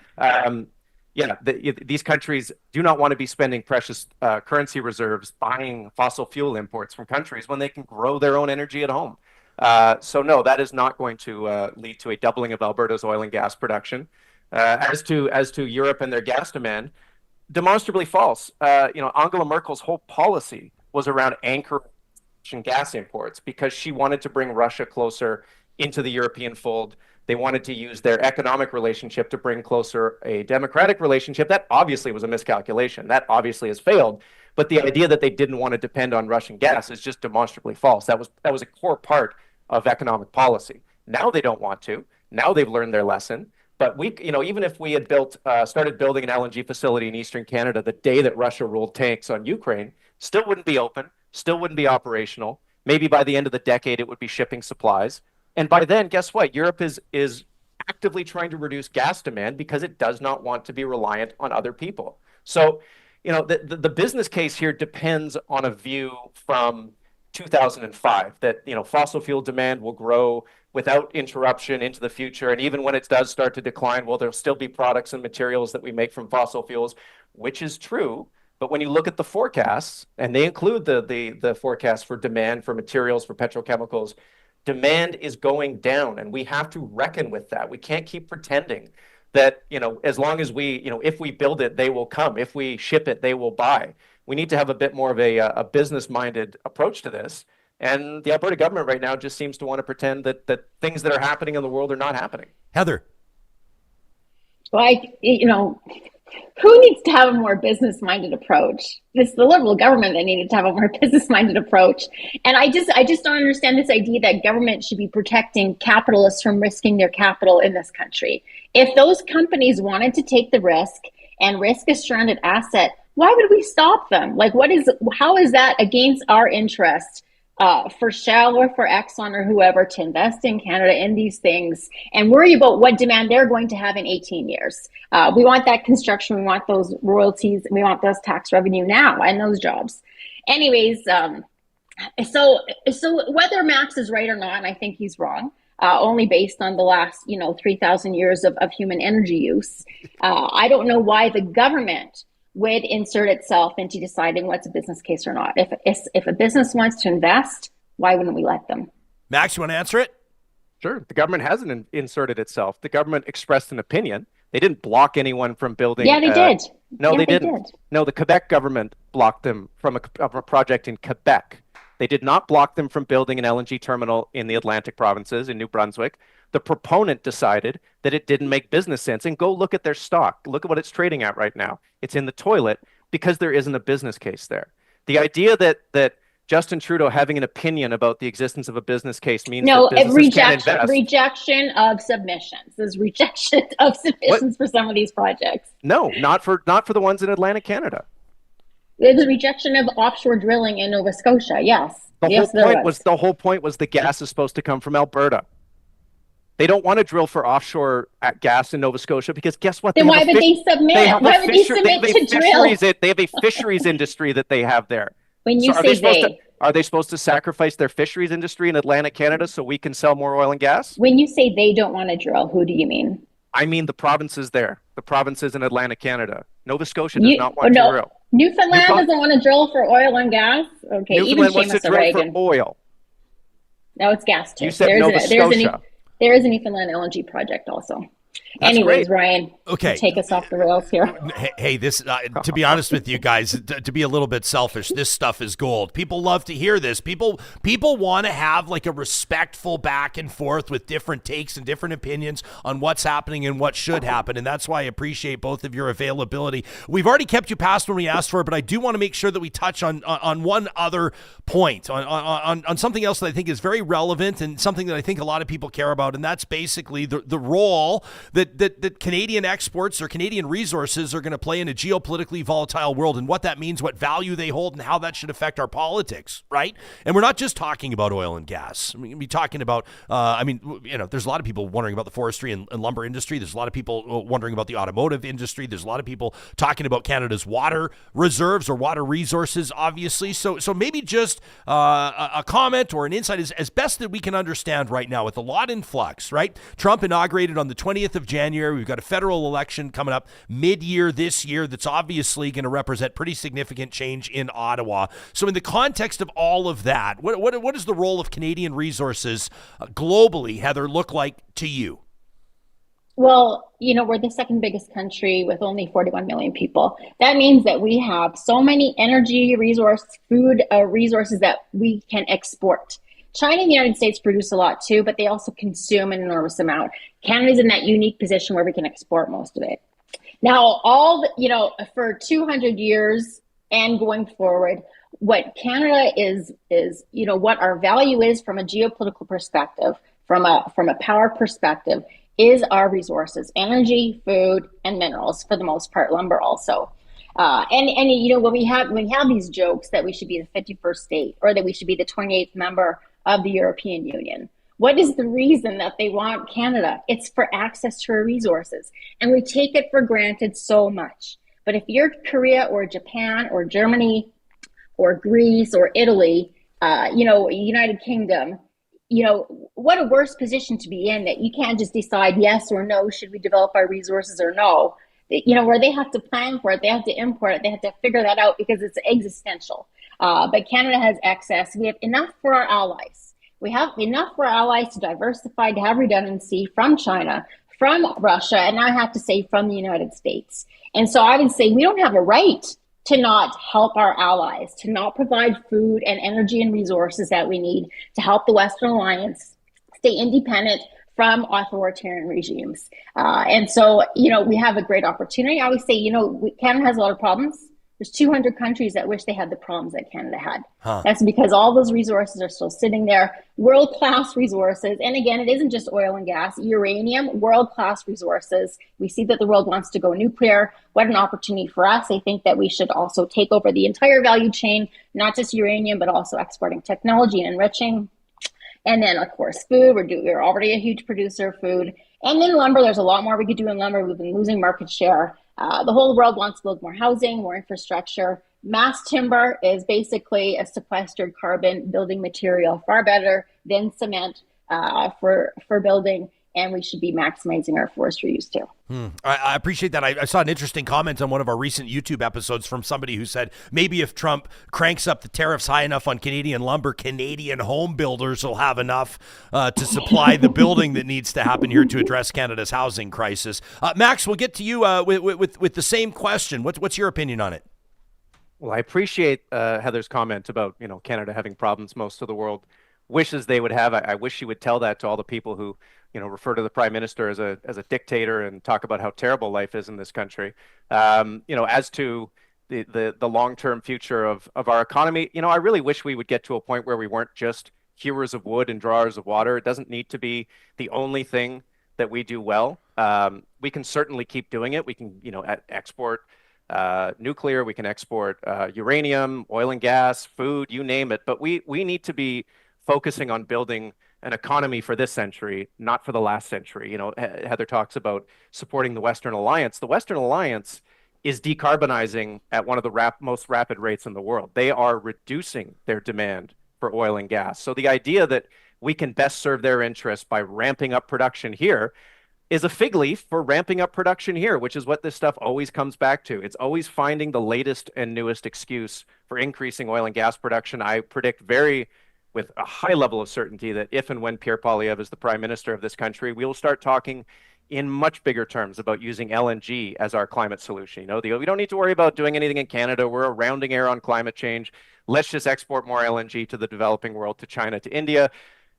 [SPEAKER 8] These countries do not want to be spending precious currency reserves buying fossil fuel imports from countries when they can grow their own energy at home. So no, that is not going to lead to a doubling of Alberta's oil and gas production. As to Europe and their gas demand, demonstrably false. Angela Merkel's whole policy was around anchoring Russian gas imports because she wanted to bring Russia closer into the European fold. They wanted to use their economic relationship to bring closer a democratic relationship. That obviously was a miscalculation. That obviously has failed. But the idea that they didn't want to depend on Russian gas is just demonstrably false. That was a core part of economic policy. Now they don't want to. Now they've learned their lesson. But even if we had started building an LNG facility in Eastern Canada the day that Russia rolled tanks on Ukraine, still wouldn't be open, still wouldn't be operational. Maybe by the end of the decade, it would be shipping supplies. And by then, guess what? Europe is actively trying to reduce gas demand because it does not want to be reliant on other people. So, the business case here depends on a view from 2005 that, fossil fuel demand will grow without interruption into the future. And even when it does start to decline, well, there'll still be products and materials that we make from fossil fuels, which is true. But when you look at the forecasts, and they include the forecast for demand for materials, for petrochemicals, demand is going down, and we have to reckon with that. We can't keep pretending that, as long as we, if we build it, they will come. If we ship it, they will buy. We need to have a bit more of a business-minded approach to this. And the Alberta government right now just seems to want to pretend that things that are happening in the world are not happening.
[SPEAKER 3] Heather.
[SPEAKER 7] Who needs to have a more business-minded approach? It's the Liberal government that needed to have a more business-minded approach. And I just don't understand this idea that government should be protecting capitalists from risking their capital in this country. If those companies wanted to take the risk and risk a stranded asset, why would we stop them? How is that against our interest? For Shell or for Exxon or whoever to invest in Canada in these things and worry about what demand they're going to have in 18 years. We want that construction, we want those royalties, and we want those tax revenue now and those jobs. Anyways, so whether Max is right or not, I think he's wrong. Only based on the last, 3,000 years of human energy use. I don't know why the government would insert itself into deciding what's a business case or not. If a business wants to invest, why wouldn't we let them?
[SPEAKER 3] Max, you want to answer it?
[SPEAKER 8] Sure. The government hasn't inserted itself. The government expressed an opinion. They didn't block anyone from building.
[SPEAKER 7] Yeah, they did.
[SPEAKER 8] No, they didn't. No, the Quebec government blocked them from a project in Quebec. They did not block them from building an LNG terminal in the Atlantic provinces in New Brunswick. The proponent decided that it didn't make business sense. And go look at their stock. Look at what it's trading at right now. It's in the toilet because there isn't a business case there. The idea that Justin Trudeau having an opinion about the existence of a business case means that businesses can't invest.
[SPEAKER 7] Rejection of submissions. There's rejection of submissions for some of these projects.
[SPEAKER 8] No, not for the ones in Atlantic Canada.
[SPEAKER 7] There's a rejection of offshore drilling in Nova Scotia. Yes.
[SPEAKER 8] The whole point was the gas is supposed to come from Alberta. They don't want to drill for offshore gas in Nova Scotia because guess what?
[SPEAKER 7] Then why would they submit? Why would they submit to drill?
[SPEAKER 8] They have a fisheries industry that they have there.
[SPEAKER 7] When you
[SPEAKER 8] are they supposed to sacrifice their fisheries industry in Atlantic Canada so we can sell more oil and gas?
[SPEAKER 7] When you say they don't want to drill, who do you mean?
[SPEAKER 8] I mean the provinces there. The provinces in Atlantic Canada. Nova Scotia does not want to drill.
[SPEAKER 7] Newfoundland doesn't want to drill for oil and gas? Okay,
[SPEAKER 8] Newfoundland wants to drill for oil.
[SPEAKER 7] No, it's gas too.
[SPEAKER 8] You said Nova Scotia.
[SPEAKER 7] There is a Newfoundland LNG project also.
[SPEAKER 3] That's
[SPEAKER 7] Anyways,
[SPEAKER 3] great.
[SPEAKER 7] Ryan,
[SPEAKER 3] okay,
[SPEAKER 7] take us off the rails here.
[SPEAKER 3] Hey, this to be honest with you guys, to be a little bit selfish, this stuff is gold. People love to hear this. People want to have like a respectful back and forth with different takes and different opinions on what's happening and what should happen, and that's why I appreciate both of your availability. We've already kept you past when we asked for it, but I do want to make sure that we touch on one other point, on something else that I think is very relevant and something that I think a lot of people care about, and that's basically the role that Canadian exports or Canadian resources are going to play in a geopolitically volatile world and what that means, what value they hold, and how that should affect our politics, right? And we're not just talking about oil and gas. We're going to be talking about, there's a lot of people wondering about the forestry and lumber industry. There's a lot of people wondering about the automotive industry. There's a lot of people talking about Canada's water reserves or water resources, obviously. So maybe just a comment or an insight as best that we can understand right now with a lot in flux, right? Trump inaugurated on the 20th of January. We've got a federal election coming up mid-year this year that's obviously going to represent pretty significant change in Ottawa. So in the context of all of that, what does the role of Canadian resources globally, Heather, look like to you?
[SPEAKER 7] Well, we're the second biggest country with only 41 million people. That means that we have so many energy food resources that we can export. China and the United States produce a lot too, but they also consume an enormous amount. Canada's in that unique position where we can export most of it. Now, for 200 years and going forward, what Canada is, what our value is from a geopolitical perspective, from a power perspective, is our resources, energy, food, and minerals, for the most part, lumber also. When we have these jokes that we should be the 51st state or that we should be the 28th member of the European Union. What is the reason that they want Canada? It's for access to our resources. And we take it for granted so much. But if you're Korea or Japan or Germany or Greece or Italy, United Kingdom, what a worse position to be in that you can't just decide yes or no, should we develop our resources or no. where they have to plan for it, they have to import it, they have to figure that out because it's existential. But Canada has excess. We have enough for our allies. We have enough for our allies to diversify, to have redundancy from China, from Russia, and now I have to say from the United States. And so I would say we don't have a right to not help our allies, to not provide food and energy and resources that we need to help the Western Alliance stay independent from authoritarian regimes. And so, we have a great opportunity. I always say, Canada has a lot of problems. There's 200 countries that wish they had the problems that Canada had. That's because all those resources are still sitting there, world-class resources. And again, it isn't just oil and gas, uranium, world-class resources. We see that the world wants to go nuclear. What an opportunity for us. I think that we should also take over the entire value chain, not just uranium, but also exporting technology and enriching. And then, of course, food. We're already a huge producer of food. And then lumber, there's a lot more we could do in lumber. We've been losing market share. The whole world wants to build more housing, more infrastructure. Mass timber is basically a sequestered carbon building material, far better than cement for building. And we should be maximizing our forestry use too.
[SPEAKER 3] I appreciate that. I saw an interesting comment on one of our recent YouTube episodes from somebody who said maybe if Trump cranks up the tariffs high enough on Canadian lumber, Canadian home builders will have enough to supply the building that needs to happen here to address Canada's housing crisis. Max, we'll get to you with the same question. What's your opinion on it?
[SPEAKER 8] Well, I appreciate Heather's comment about Canada having problems most of the world wishes they would have. I wish she would tell that to all the people who refer to the prime minister as a dictator and talk about how terrible life is in this country. As to the long-term future of our economy, I really wish we would get to a point where we weren't just hewers of wood and drawers of water. It doesn't need to be the only thing that we do well. We can certainly keep doing it. We can, export nuclear, we can export uranium, oil and gas, food, you name it. But we need to be focusing on building an economy for this century, not for the last century. Heather talks about supporting the Western Alliance. The Western Alliance is decarbonizing at one of the most rapid rates in the world. They are reducing their demand for oil and gas. So the idea that we can best serve their interests by ramping up production here is a fig leaf for ramping up production here, which is what this stuff always comes back to. It's always finding the latest and newest excuse for increasing oil and gas production. I predict with a high level of certainty that if and when Pierre Poilievre is the prime minister of this country, we will start talking in much bigger terms about using LNG as our climate solution. We don't need to worry about doing anything in Canada. We're a rounding error on climate change. Let's just export more LNG to the developing world, to China, to India.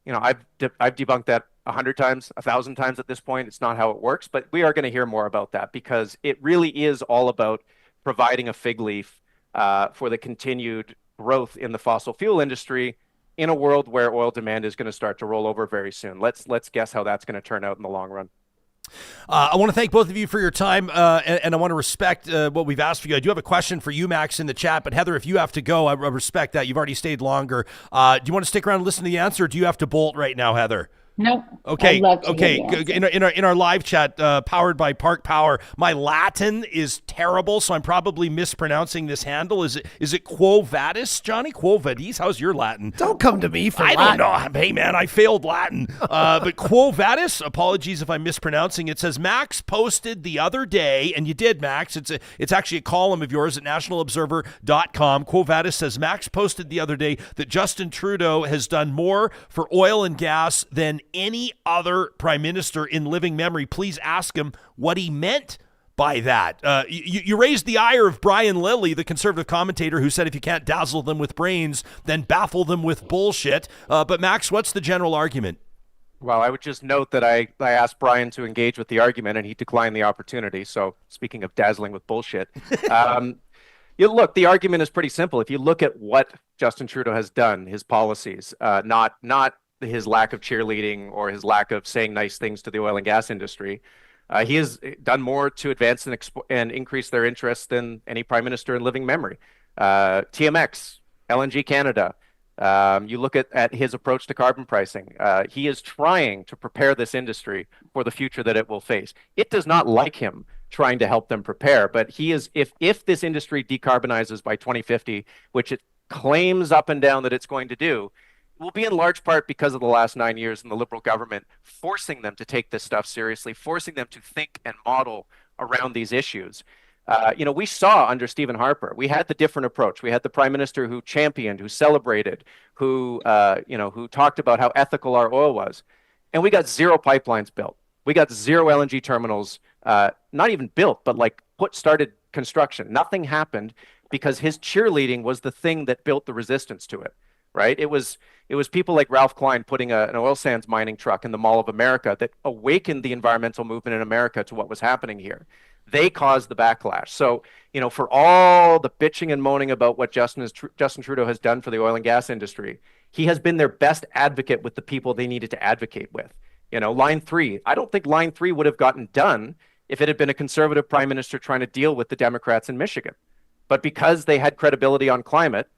[SPEAKER 8] I've debunked that 100 times, 1,000 times at this point. It's not how it works, but we are going to hear more about that because it really is all about providing a fig leaf for the continued growth in the fossil fuel industry in a world where oil demand is going to start to roll over very soon. Let's guess how that's going to turn out in the long run.
[SPEAKER 3] I want to thank both of you for your time, and I want to respect what we've asked for you. I do have a question for you, Max, in the chat, but Heather, if you have to go, I respect that. You've already stayed longer. Do you want to stick around and listen to the answer, or do you have to bolt right now, Heather?
[SPEAKER 7] No.
[SPEAKER 3] Okay. Okay. In our live chat, powered by Park Power, my Latin is terrible, so I'm probably mispronouncing this handle. Is it Quo Vadis, Johnny? Quo Vadis? How's your Latin?
[SPEAKER 4] Don't come to me for Latin.
[SPEAKER 3] I don't know. Hey man, I failed Latin. But Quo Vadis. Apologies if I'm mispronouncing. It says Max posted the other day, and you did, Max. It's actually a column of yours at nationalobserver.com. Quo Vadis says Max posted the other day that Justin Trudeau has done more for oil and gas than any other prime minister in living memory. Please ask him what he meant by that. You raised the ire of Brian Lilly, the conservative commentator, who said if you can't dazzle them with brains, then baffle them with bullshit. But Max, what's the general argument?
[SPEAKER 8] Well, I would just note that I asked Brian to engage with the argument and he declined the opportunity. So speaking of dazzling with bullshit, look, the argument is pretty simple. If you look at what Justin Trudeau has done, his policies, not his lack of cheerleading or his lack of saying nice things to the oil and gas industry. He has done more to advance and increase their interest than any prime minister in living memory. TMX, LNG Canada. You look at his approach to carbon pricing. He is trying to prepare this industry for the future that it will face. It does not like him trying to help them prepare, but he is, if this industry decarbonizes by 2050, which it claims up and down that it's going to do, will be in large part because of the last 9 years in the Liberal government forcing them to take this stuff seriously, forcing them to think and model around these issues. We saw under Stephen Harper, we had the different approach. We had the prime minister who championed, who celebrated, who talked about how ethical our oil was. And we got zero pipelines built. We got zero LNG terminals, not even built, but like started construction. Nothing happened because his cheerleading was the thing that built the resistance to it, right? It was people like Ralph Klein putting an oil sands mining truck in the Mall of America that awakened the environmental movement in America to what was happening here. They caused the backlash. So, for all the bitching and moaning about what Justin Trudeau has done for the oil and gas industry, he has been their best advocate with the people they needed to advocate with. Line 3, I don't think Line 3 would have gotten done if it had been a conservative prime minister trying to deal with the Democrats in Michigan. But because they had credibility on climate,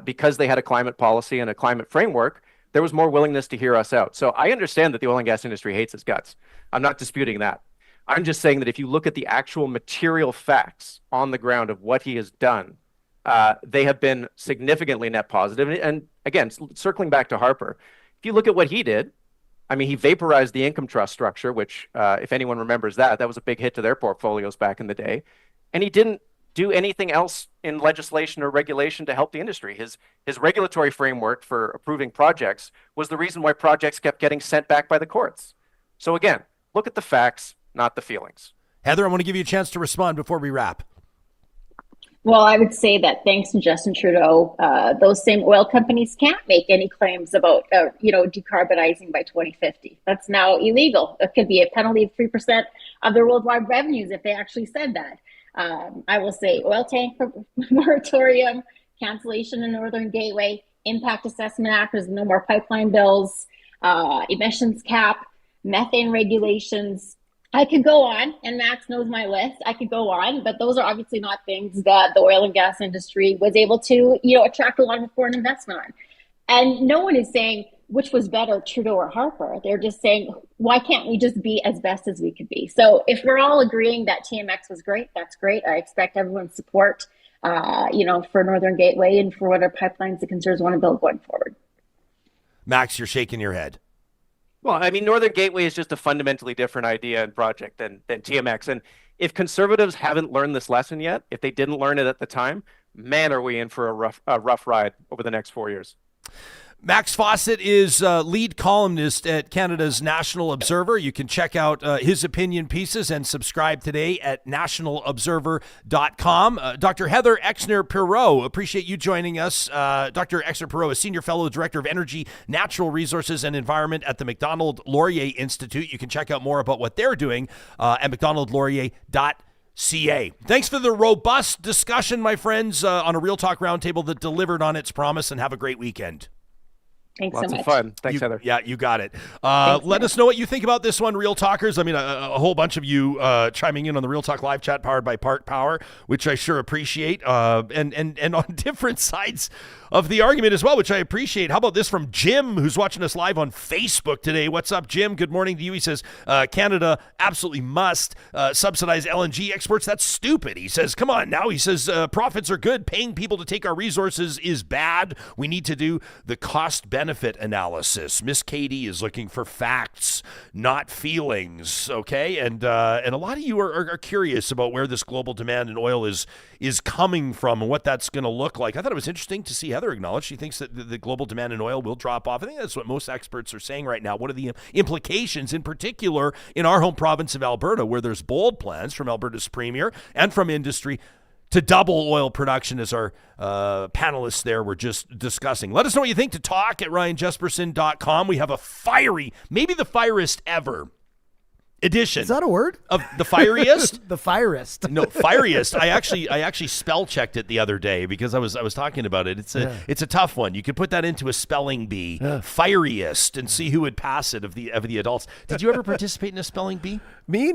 [SPEAKER 8] because they had a climate policy and a climate framework, there was more willingness to hear us out. So I understand that the oil and gas industry hates its guts. I'm not disputing that. I'm just saying that if you look at the actual material facts on the ground of what he has done, they have been significantly net positive. And again, circling back to Harper, if you look at what he did, he vaporized the income trust structure, which, if anyone remembers that was a big hit to their portfolios back in the day. And he didn't do anything else in legislation or regulation to help the industry. His regulatory framework for approving projects was the reason why projects kept getting sent back by the courts. So again, look at the facts, not the feelings.
[SPEAKER 3] Heather, I want to give you a chance to respond before we wrap.
[SPEAKER 7] Well, I would say that thanks to Justin Trudeau, those same oil companies can't make any claims about, decarbonizing by 2050. That's now illegal. It could be a penalty of 3% of their worldwide revenues if they actually said that. I will say oil tank moratorium, cancellation in Northern Gateway, Impact Assessment Act, there's no more pipeline bills, emissions cap, methane regulations. I could go on, and Max knows my list. I could go on, but those are obviously not things that the oil and gas industry was able to, attract a lot of foreign investment on. And no one is saying which was better, Trudeau or Harper. They're just saying, why can't we just be as best as we could be? So if we're all agreeing that TMX was great, that's great. I expect everyone's support, for Northern Gateway and for whatever pipelines the Conservatives want to build going forward.
[SPEAKER 3] Max, you're shaking your head.
[SPEAKER 8] Well, Northern Gateway is just a fundamentally different idea and project than TMX. And if Conservatives haven't learned this lesson yet, if they didn't learn it at the time, man, are we in for a rough ride over the next 4 years.
[SPEAKER 3] Max Fawcett is lead columnist at Canada's National Observer. You can check out his opinion pieces and subscribe today at nationalobserver.com. Dr. Heather Exner-Pirot, appreciate you joining us. Dr. Exner-Pirot is Senior Fellow Director of Energy, Natural Resources and Environment at the Macdonald-Laurier Institute. You can check out more about what they're doing at macdonaldlaurier.ca. Thanks for the robust discussion, my friends, on a Real Talk Roundtable that delivered on its promise, and have a great weekend.
[SPEAKER 7] Thanks
[SPEAKER 8] Lots
[SPEAKER 7] so much.
[SPEAKER 8] of fun. Thanks, Heather.
[SPEAKER 3] Yeah, you got it. Let us know what you think about this one, Real Talkers. A whole bunch of you chiming in on the Real Talk live chat powered by Park Power, which I sure appreciate, and on different sides of the argument as well, which I appreciate. How about this from Jim, who's watching us live on Facebook today? What's up, Jim? Good morning to you. He says, Canada absolutely must subsidize LNG exports. That's stupid. He says, come on now. He says, profits are good. Paying people to take our resources is bad. We need to do the cost-benefit analysis. Miss Katie is looking for facts, not feelings, okay? And a lot of you are curious about where this global demand in oil is coming from and what that's going to look like. I thought it was interesting to see Heather acknowledge she thinks that the global demand in oil will drop off. I think that's what most experts are saying right now. What are the implications, in particular, in our home province of Alberta, where there's bold plans from Alberta's premier and from industry to double oil production, as our panelists there were just discussing. Let us know what you think to talk at ryanjespersen.com. We have a fiery, maybe the fieriest ever edition.
[SPEAKER 4] Is that a word?
[SPEAKER 3] Of the fieriest?
[SPEAKER 4] The fieriest.
[SPEAKER 3] No, fieriest. I actually spell checked it the other day because I was talking about it. It's a tough one. You could put that into a spelling bee, fieriest, and see who would pass it of the adults. Did you ever participate in a spelling bee?
[SPEAKER 4] Me?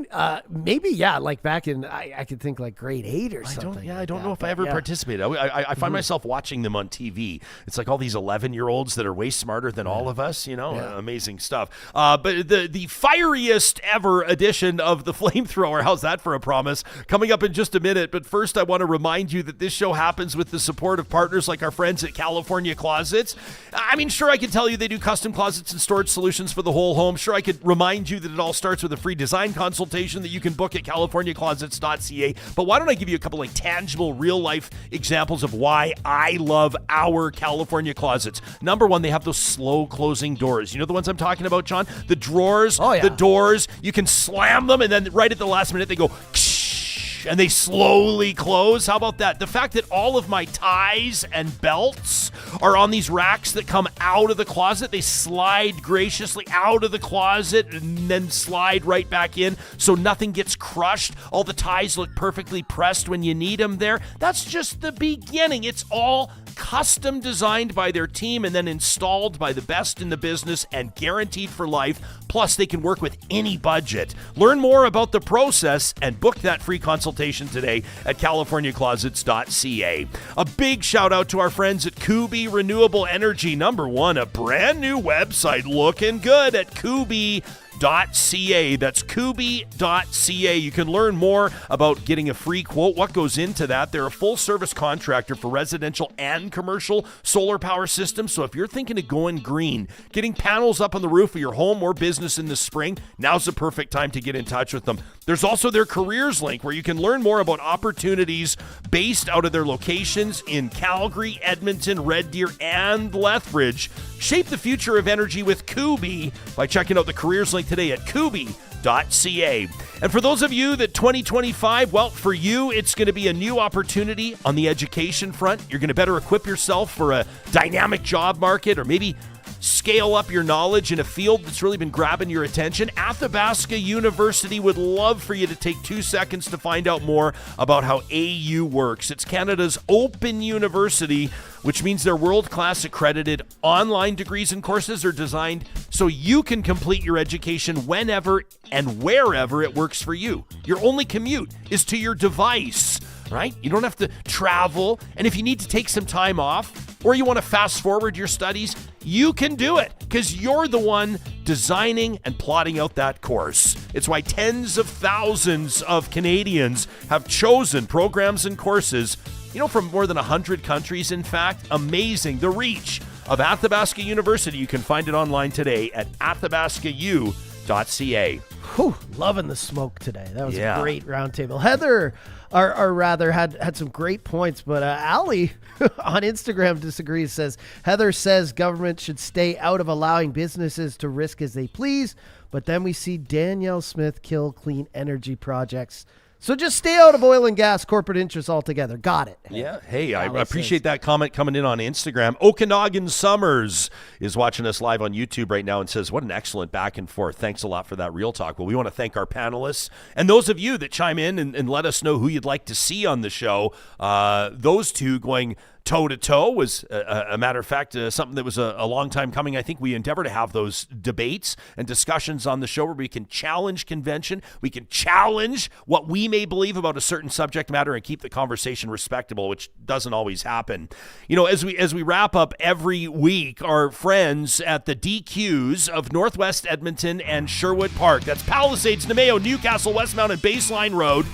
[SPEAKER 4] Maybe, yeah. Like back in, I could think like grade 8 or something.
[SPEAKER 3] I don't know if I ever participated. I find myself watching them on TV. It's like all these 11-year-olds that are way smarter than all of us. Amazing stuff. But the fieriest ever ever edition of the Flamethrower. How's that for a promise? Coming up in just a minute, but first I want to remind you that this show happens with the support of partners like our friends at California Closets. I mean, sure, I could tell you they do custom closets and storage solutions for the whole home. Sure, I could remind you that it all starts with a free design consultation that you can book at californiaclosets.ca, but why don't I give you a couple like tangible, real-life examples of why I love our California Closets. Number one, they have those slow-closing doors. You know the ones I'm talking about, John? The drawers, the doors, you can slam them, and then right at the last minute, they go and they slowly close. How about that? The fact that all of my ties and belts are on these racks that come out of the closet. They slide graciously out of the closet and then slide right back in so nothing gets crushed. All the ties look perfectly pressed when you need them there. That's just the beginning. It's all custom designed by their team and then installed by the best in the business and guaranteed for life. Plus, they can work with any budget. Learn more about the process and book that free consultation today at californiaclosets.ca. A big shout out to our friends at Kubi Renewable Energy. Number one, a brand new website looking good at Kubi.ca. That's Kubi.ca. You can learn more about getting a free quote, what goes into that. They're a full-service contractor for residential and commercial solar power systems. So if you're thinking of going green, getting panels up on the roof of your home or business in the spring, now's the perfect time to get in touch with them. There's also their careers link where you can learn more about opportunities based out of their locations in Calgary, Edmonton, Red Deer, and Lethbridge. Shape the future of energy with Kubi by checking out the careers link today at Kubi.ca. And for those of you that 2025, well, for you, it's going to be a new opportunity on the education front. You're going to better equip yourself for a dynamic job market, or maybe scale up your knowledge in a field that's really been grabbing your attention. Athabasca University would love for you to take 2 seconds to find out more about how AU works. It's Canada's open university, which means their world-class accredited online degrees and courses are designed so you can complete your education whenever and wherever it works for you. Your only commute is to your device, right? You don't have to travel. And if you need to take some time off or you want to fast forward your studies, you can do it because you're the one designing and plotting out that course. It's why tens of thousands of Canadians have chosen programs and courses, from more than 100 countries, in fact. Amazing. The reach of Athabasca University. You can find it online today at athabascau.ca.
[SPEAKER 4] Whew, loving the smoke today. That was a great roundtable. Heather, or rather, had some great points, but Ali on Instagram disagrees, says, Heather says government should stay out of allowing businesses to risk as they please, but then we see Danielle Smith kill clean energy projects. So just stay out of oil and gas corporate interests altogether. Got it.
[SPEAKER 3] Yeah. Hey, I appreciate that comment coming in on Instagram. Okanagan Summers is watching us live on YouTube right now and says, what an excellent back and forth. Thanks a lot for that real talk. Well, we want to thank our panelists and those of you that chime in and let us know who you'd like to see on the show. Those two going toe-to-toe was, a matter of fact, something that was a long time coming. I think we endeavor to have those debates and discussions on the show where we can challenge convention, we can challenge what we may believe about a certain subject matter and keep the conversation respectable, which doesn't always happen. As we wrap up every week, our friends at the DQs of Northwest Edmonton and Sherwood Park, that's Palisades, Nemeo, Newcastle, Westmount, and Baseline Road,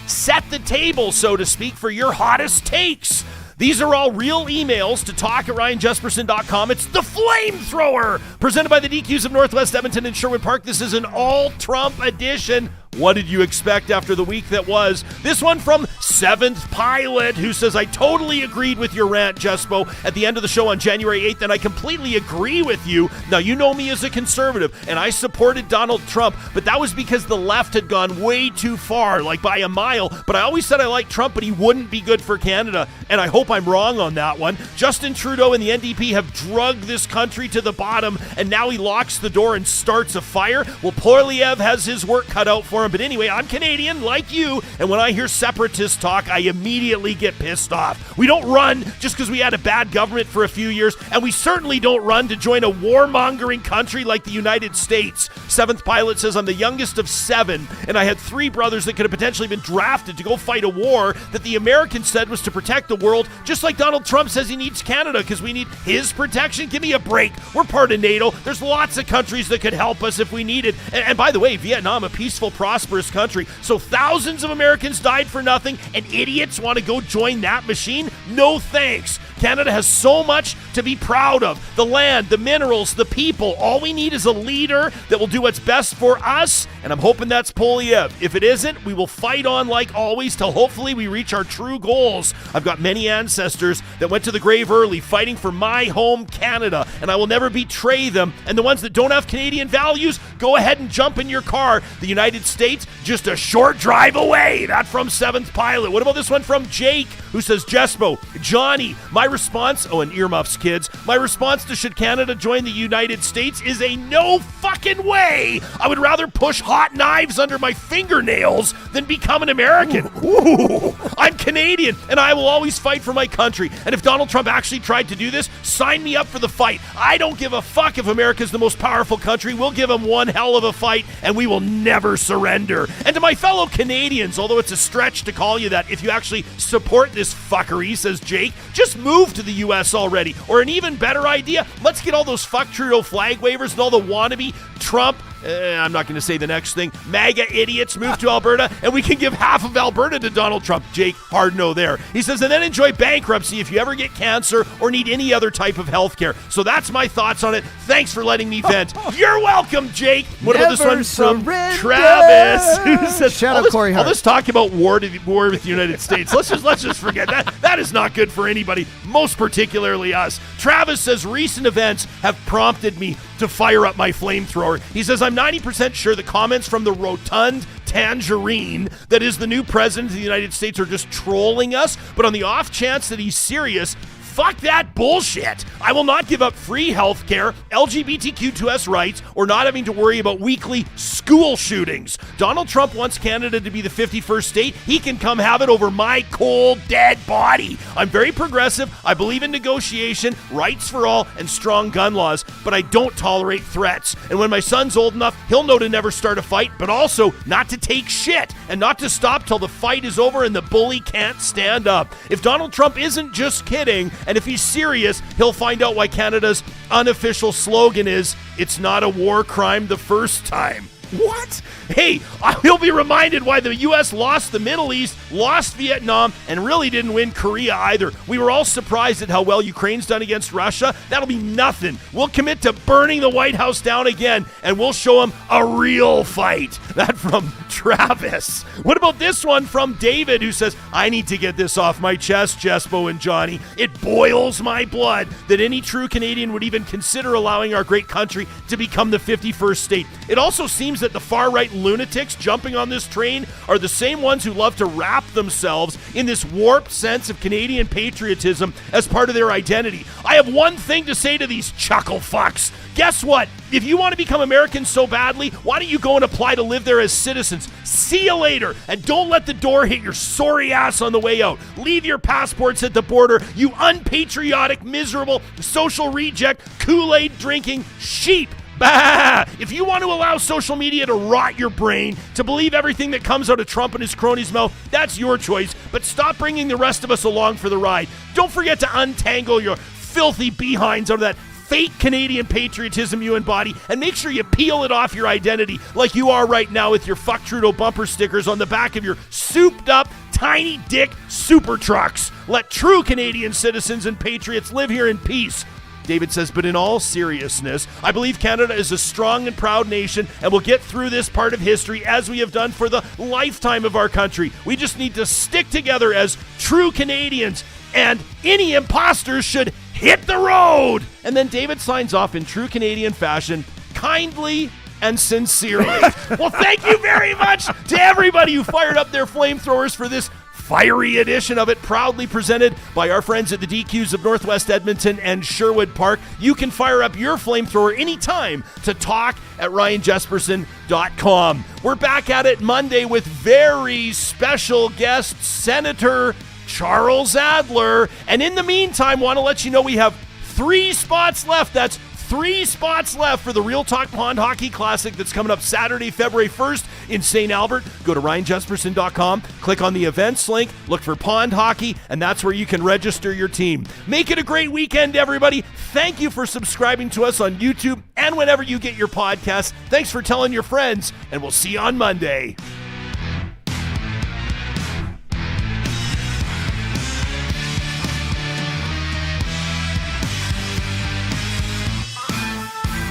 [SPEAKER 3] set the table, so to speak, for your hottest takes. These are all real emails to talk@ryanjespersen.com. It's the Flamethrower, presented by the DQs of Northwest Edmonton and Sherwood Park. This is an all-Trump edition. What did you expect after the week that was? This one from Seventh Pilot, who says, I totally agreed with your rant, Jespo, at the end of the show on January 8th, and I completely agree with you. Now, you know me as a conservative, and I supported Donald Trump, but that was because the left had gone way too far, like by a mile. But I always said I liked Trump, but he wouldn't be good for Canada, and I hope I'm wrong on that one. Justin Trudeau and the NDP have drugged this country to the bottom, and now he locks the door and starts a fire. Well, Poilievre has his work cut out for for him. But anyway, I'm Canadian like you, and when I hear separatist talk, I immediately get pissed off. We don't run just because we had a bad government for a few years, and we certainly don't run to join a warmongering country like the United States. Seventh Pilot says, I'm the youngest of 7, and I had 3 brothers that could have potentially been drafted to go fight a war that the Americans said was to protect the world, just like Donald Trump says he needs Canada because we need his protection. Give me a break. We're part of NATO. There's lots of countries that could help us if we needed. And by the way, Vietnam, a peaceful, prosperous country. So thousands of Americans died for nothing, and idiots want to go join that machine? No thanks. Canada has so much to be proud of. The land, the minerals, the people. All we need is a leader that will do what's best for us, and I'm hoping that's Poilievre. If it isn't, we will fight on like always till hopefully we reach our true goals. I've got many ancestors that went to the grave early fighting for my home, Canada, and I will never betray them. And the ones that don't have Canadian values, go ahead and jump in your car. The United States, just a short drive away. That from Seventh Pilot. What about this one from Jake, who says, Jespo, Johnny, my response, and earmuffs, kids, my response to should Canada join the United States is a no fucking way. I would rather push hot knives under my fingernails than become an American. Ooh. I'm Canadian, and I will always fight for my country. And if Donald Trump actually tried to do this, sign me up for the fight. I don't give a fuck if America's the most powerful country. We'll give him one hell of a fight, and we will never surrender. And to my fellow Canadians, although it's a stretch to call you that, if you actually support this fuckery, says Jake, just move to the U.S. already. Or an even better idea, let's get all those fuck Trudeau flag wavers and all the wannabe Trump, I'm not going to say the next thing, MAGA idiots move to Alberta, and we can give half of Alberta to Donald Trump. Jake, hard no there. He says, and then enjoy bankruptcy if you ever get cancer or need any other type of health care. So that's my thoughts on it. Thanks for letting me vent. You're welcome, Jake. What about this one from Travis? Who says,
[SPEAKER 4] Shout out Corey Hart.
[SPEAKER 3] All this talk about war with the United States. Let's just forget that. That is not good for anybody, most particularly us. Travis says, recent events have prompted me to fire up my flamethrower. He says, I'm 90% sure the comments from the rotund tangerine that is the new president of the United States are just trolling us, but on the off chance that he's serious, fuck that bullshit. I will not give up free health care, LGBTQ2S rights, or not having to worry about weekly school shootings. Donald Trump wants Canada to be the 51st state. He can come have it over my cold, dead body. I'm very progressive. I believe in negotiation, rights for all, and strong gun laws, but I don't tolerate threats. And when my son's old enough, he'll know to never start a fight, but also not to take shit and not to stop till the fight is over and the bully can't stand up. If Donald Trump isn't just kidding, and if he's serious, he'll find out why Canada's unofficial slogan is, it's not a war crime the first time. What? Hey, he'll be reminded why the U.S. lost the Middle East, lost Vietnam, and really didn't win Korea either. We were all surprised at how well Ukraine's done against Russia. That'll be nothing. We'll commit to burning the White House down again, and we'll show him a real fight. That from Travis. What about this one from David, who says, I need to get this off my chest, Jespo and Johnny. It boils my blood that any true Canadian would even consider allowing our great country to become the 51st state. It also seems that the far-right lunatics jumping on this train are the same ones who love to wrap themselves in this warped sense of Canadian patriotism as part of their identity. I have one thing to say to these chuckle fucks. Guess what? If you want to become Americans so badly, why don't you go and apply to live there as citizens? See you later, and don't let the door hit your sorry ass on the way out. Leave your passports at the border, you unpatriotic, miserable, social reject, Kool-Aid drinking sheep. Bah! If you want to allow social media to rot your brain, to believe everything that comes out of Trump and his cronies' mouth, that's your choice. But stop bringing the rest of us along for the ride. Don't forget to untangle your filthy behinds out of that fake Canadian patriotism you embody, and make sure you peel it off your identity like you are right now with your fuck Trudeau bumper stickers on the back of your souped up, tiny dick super trucks. Let true Canadian citizens and patriots live here in peace. David says, but in all seriousness, I believe Canada is a strong and proud nation and will get through this part of history as we have done for the lifetime of our country. We just need to stick together as true Canadians, and any imposters should hit the road. And then David signs off in true Canadian fashion, kindly and sincerely. Well, thank you very much to everybody who fired up their flamethrowers for this fiery edition of it, proudly presented by our friends at the DQs of Northwest Edmonton and Sherwood Park. You can fire up your flamethrower anytime to talk at ryanjespersen.com. We're back at it Monday with very special guest, Senator Charles Adler. And in the meantime, want to let you know we have 3 spots left. That's 3 spots left for the Real Talk Pond Hockey Classic that's coming up Saturday, February 1st in St. Albert. Go to ryanjespersen.com, click on the events link, look for Pond Hockey, and that's where you can register your team. Make it a great weekend, everybody. Thank you for subscribing to us on YouTube and whenever you get your podcasts. Thanks for telling your friends, and we'll see you on Monday.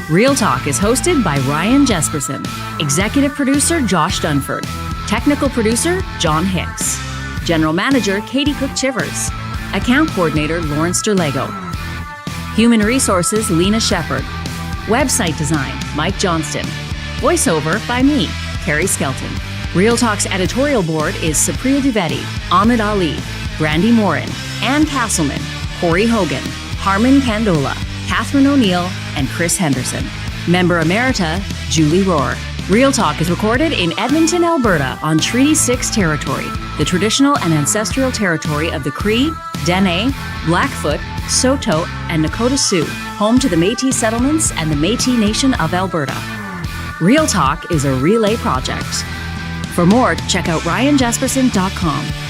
[SPEAKER 2] Real Talk is hosted by Ryan Jespersen, executive producer Josh Dunford, technical producer John Hicks, general manager Katie Cook-Chivers, account coordinator Lawrence Derlego, human resources Lena Shepard, website design Mike Johnston, voiceover by me, Carrie Skelton. Real Talk's editorial board is Supriya Dwivedi, Ahmed Ali, Brandy Morin, Ann Castleman, Corey Hogan, Harman Kandola, Catherine O'Neill, and Chris Henderson. Member Emerita, Julie Rohr. Real Talk is recorded in Edmonton, Alberta on Treaty 6 territory, the traditional and ancestral territory of the Cree, Dene, Blackfoot, Saulteaux, and Nakota Sioux, home to the Métis settlements and the Métis Nation of Alberta. Real Talk is a relay project. For more, check out ryanjespersen.com.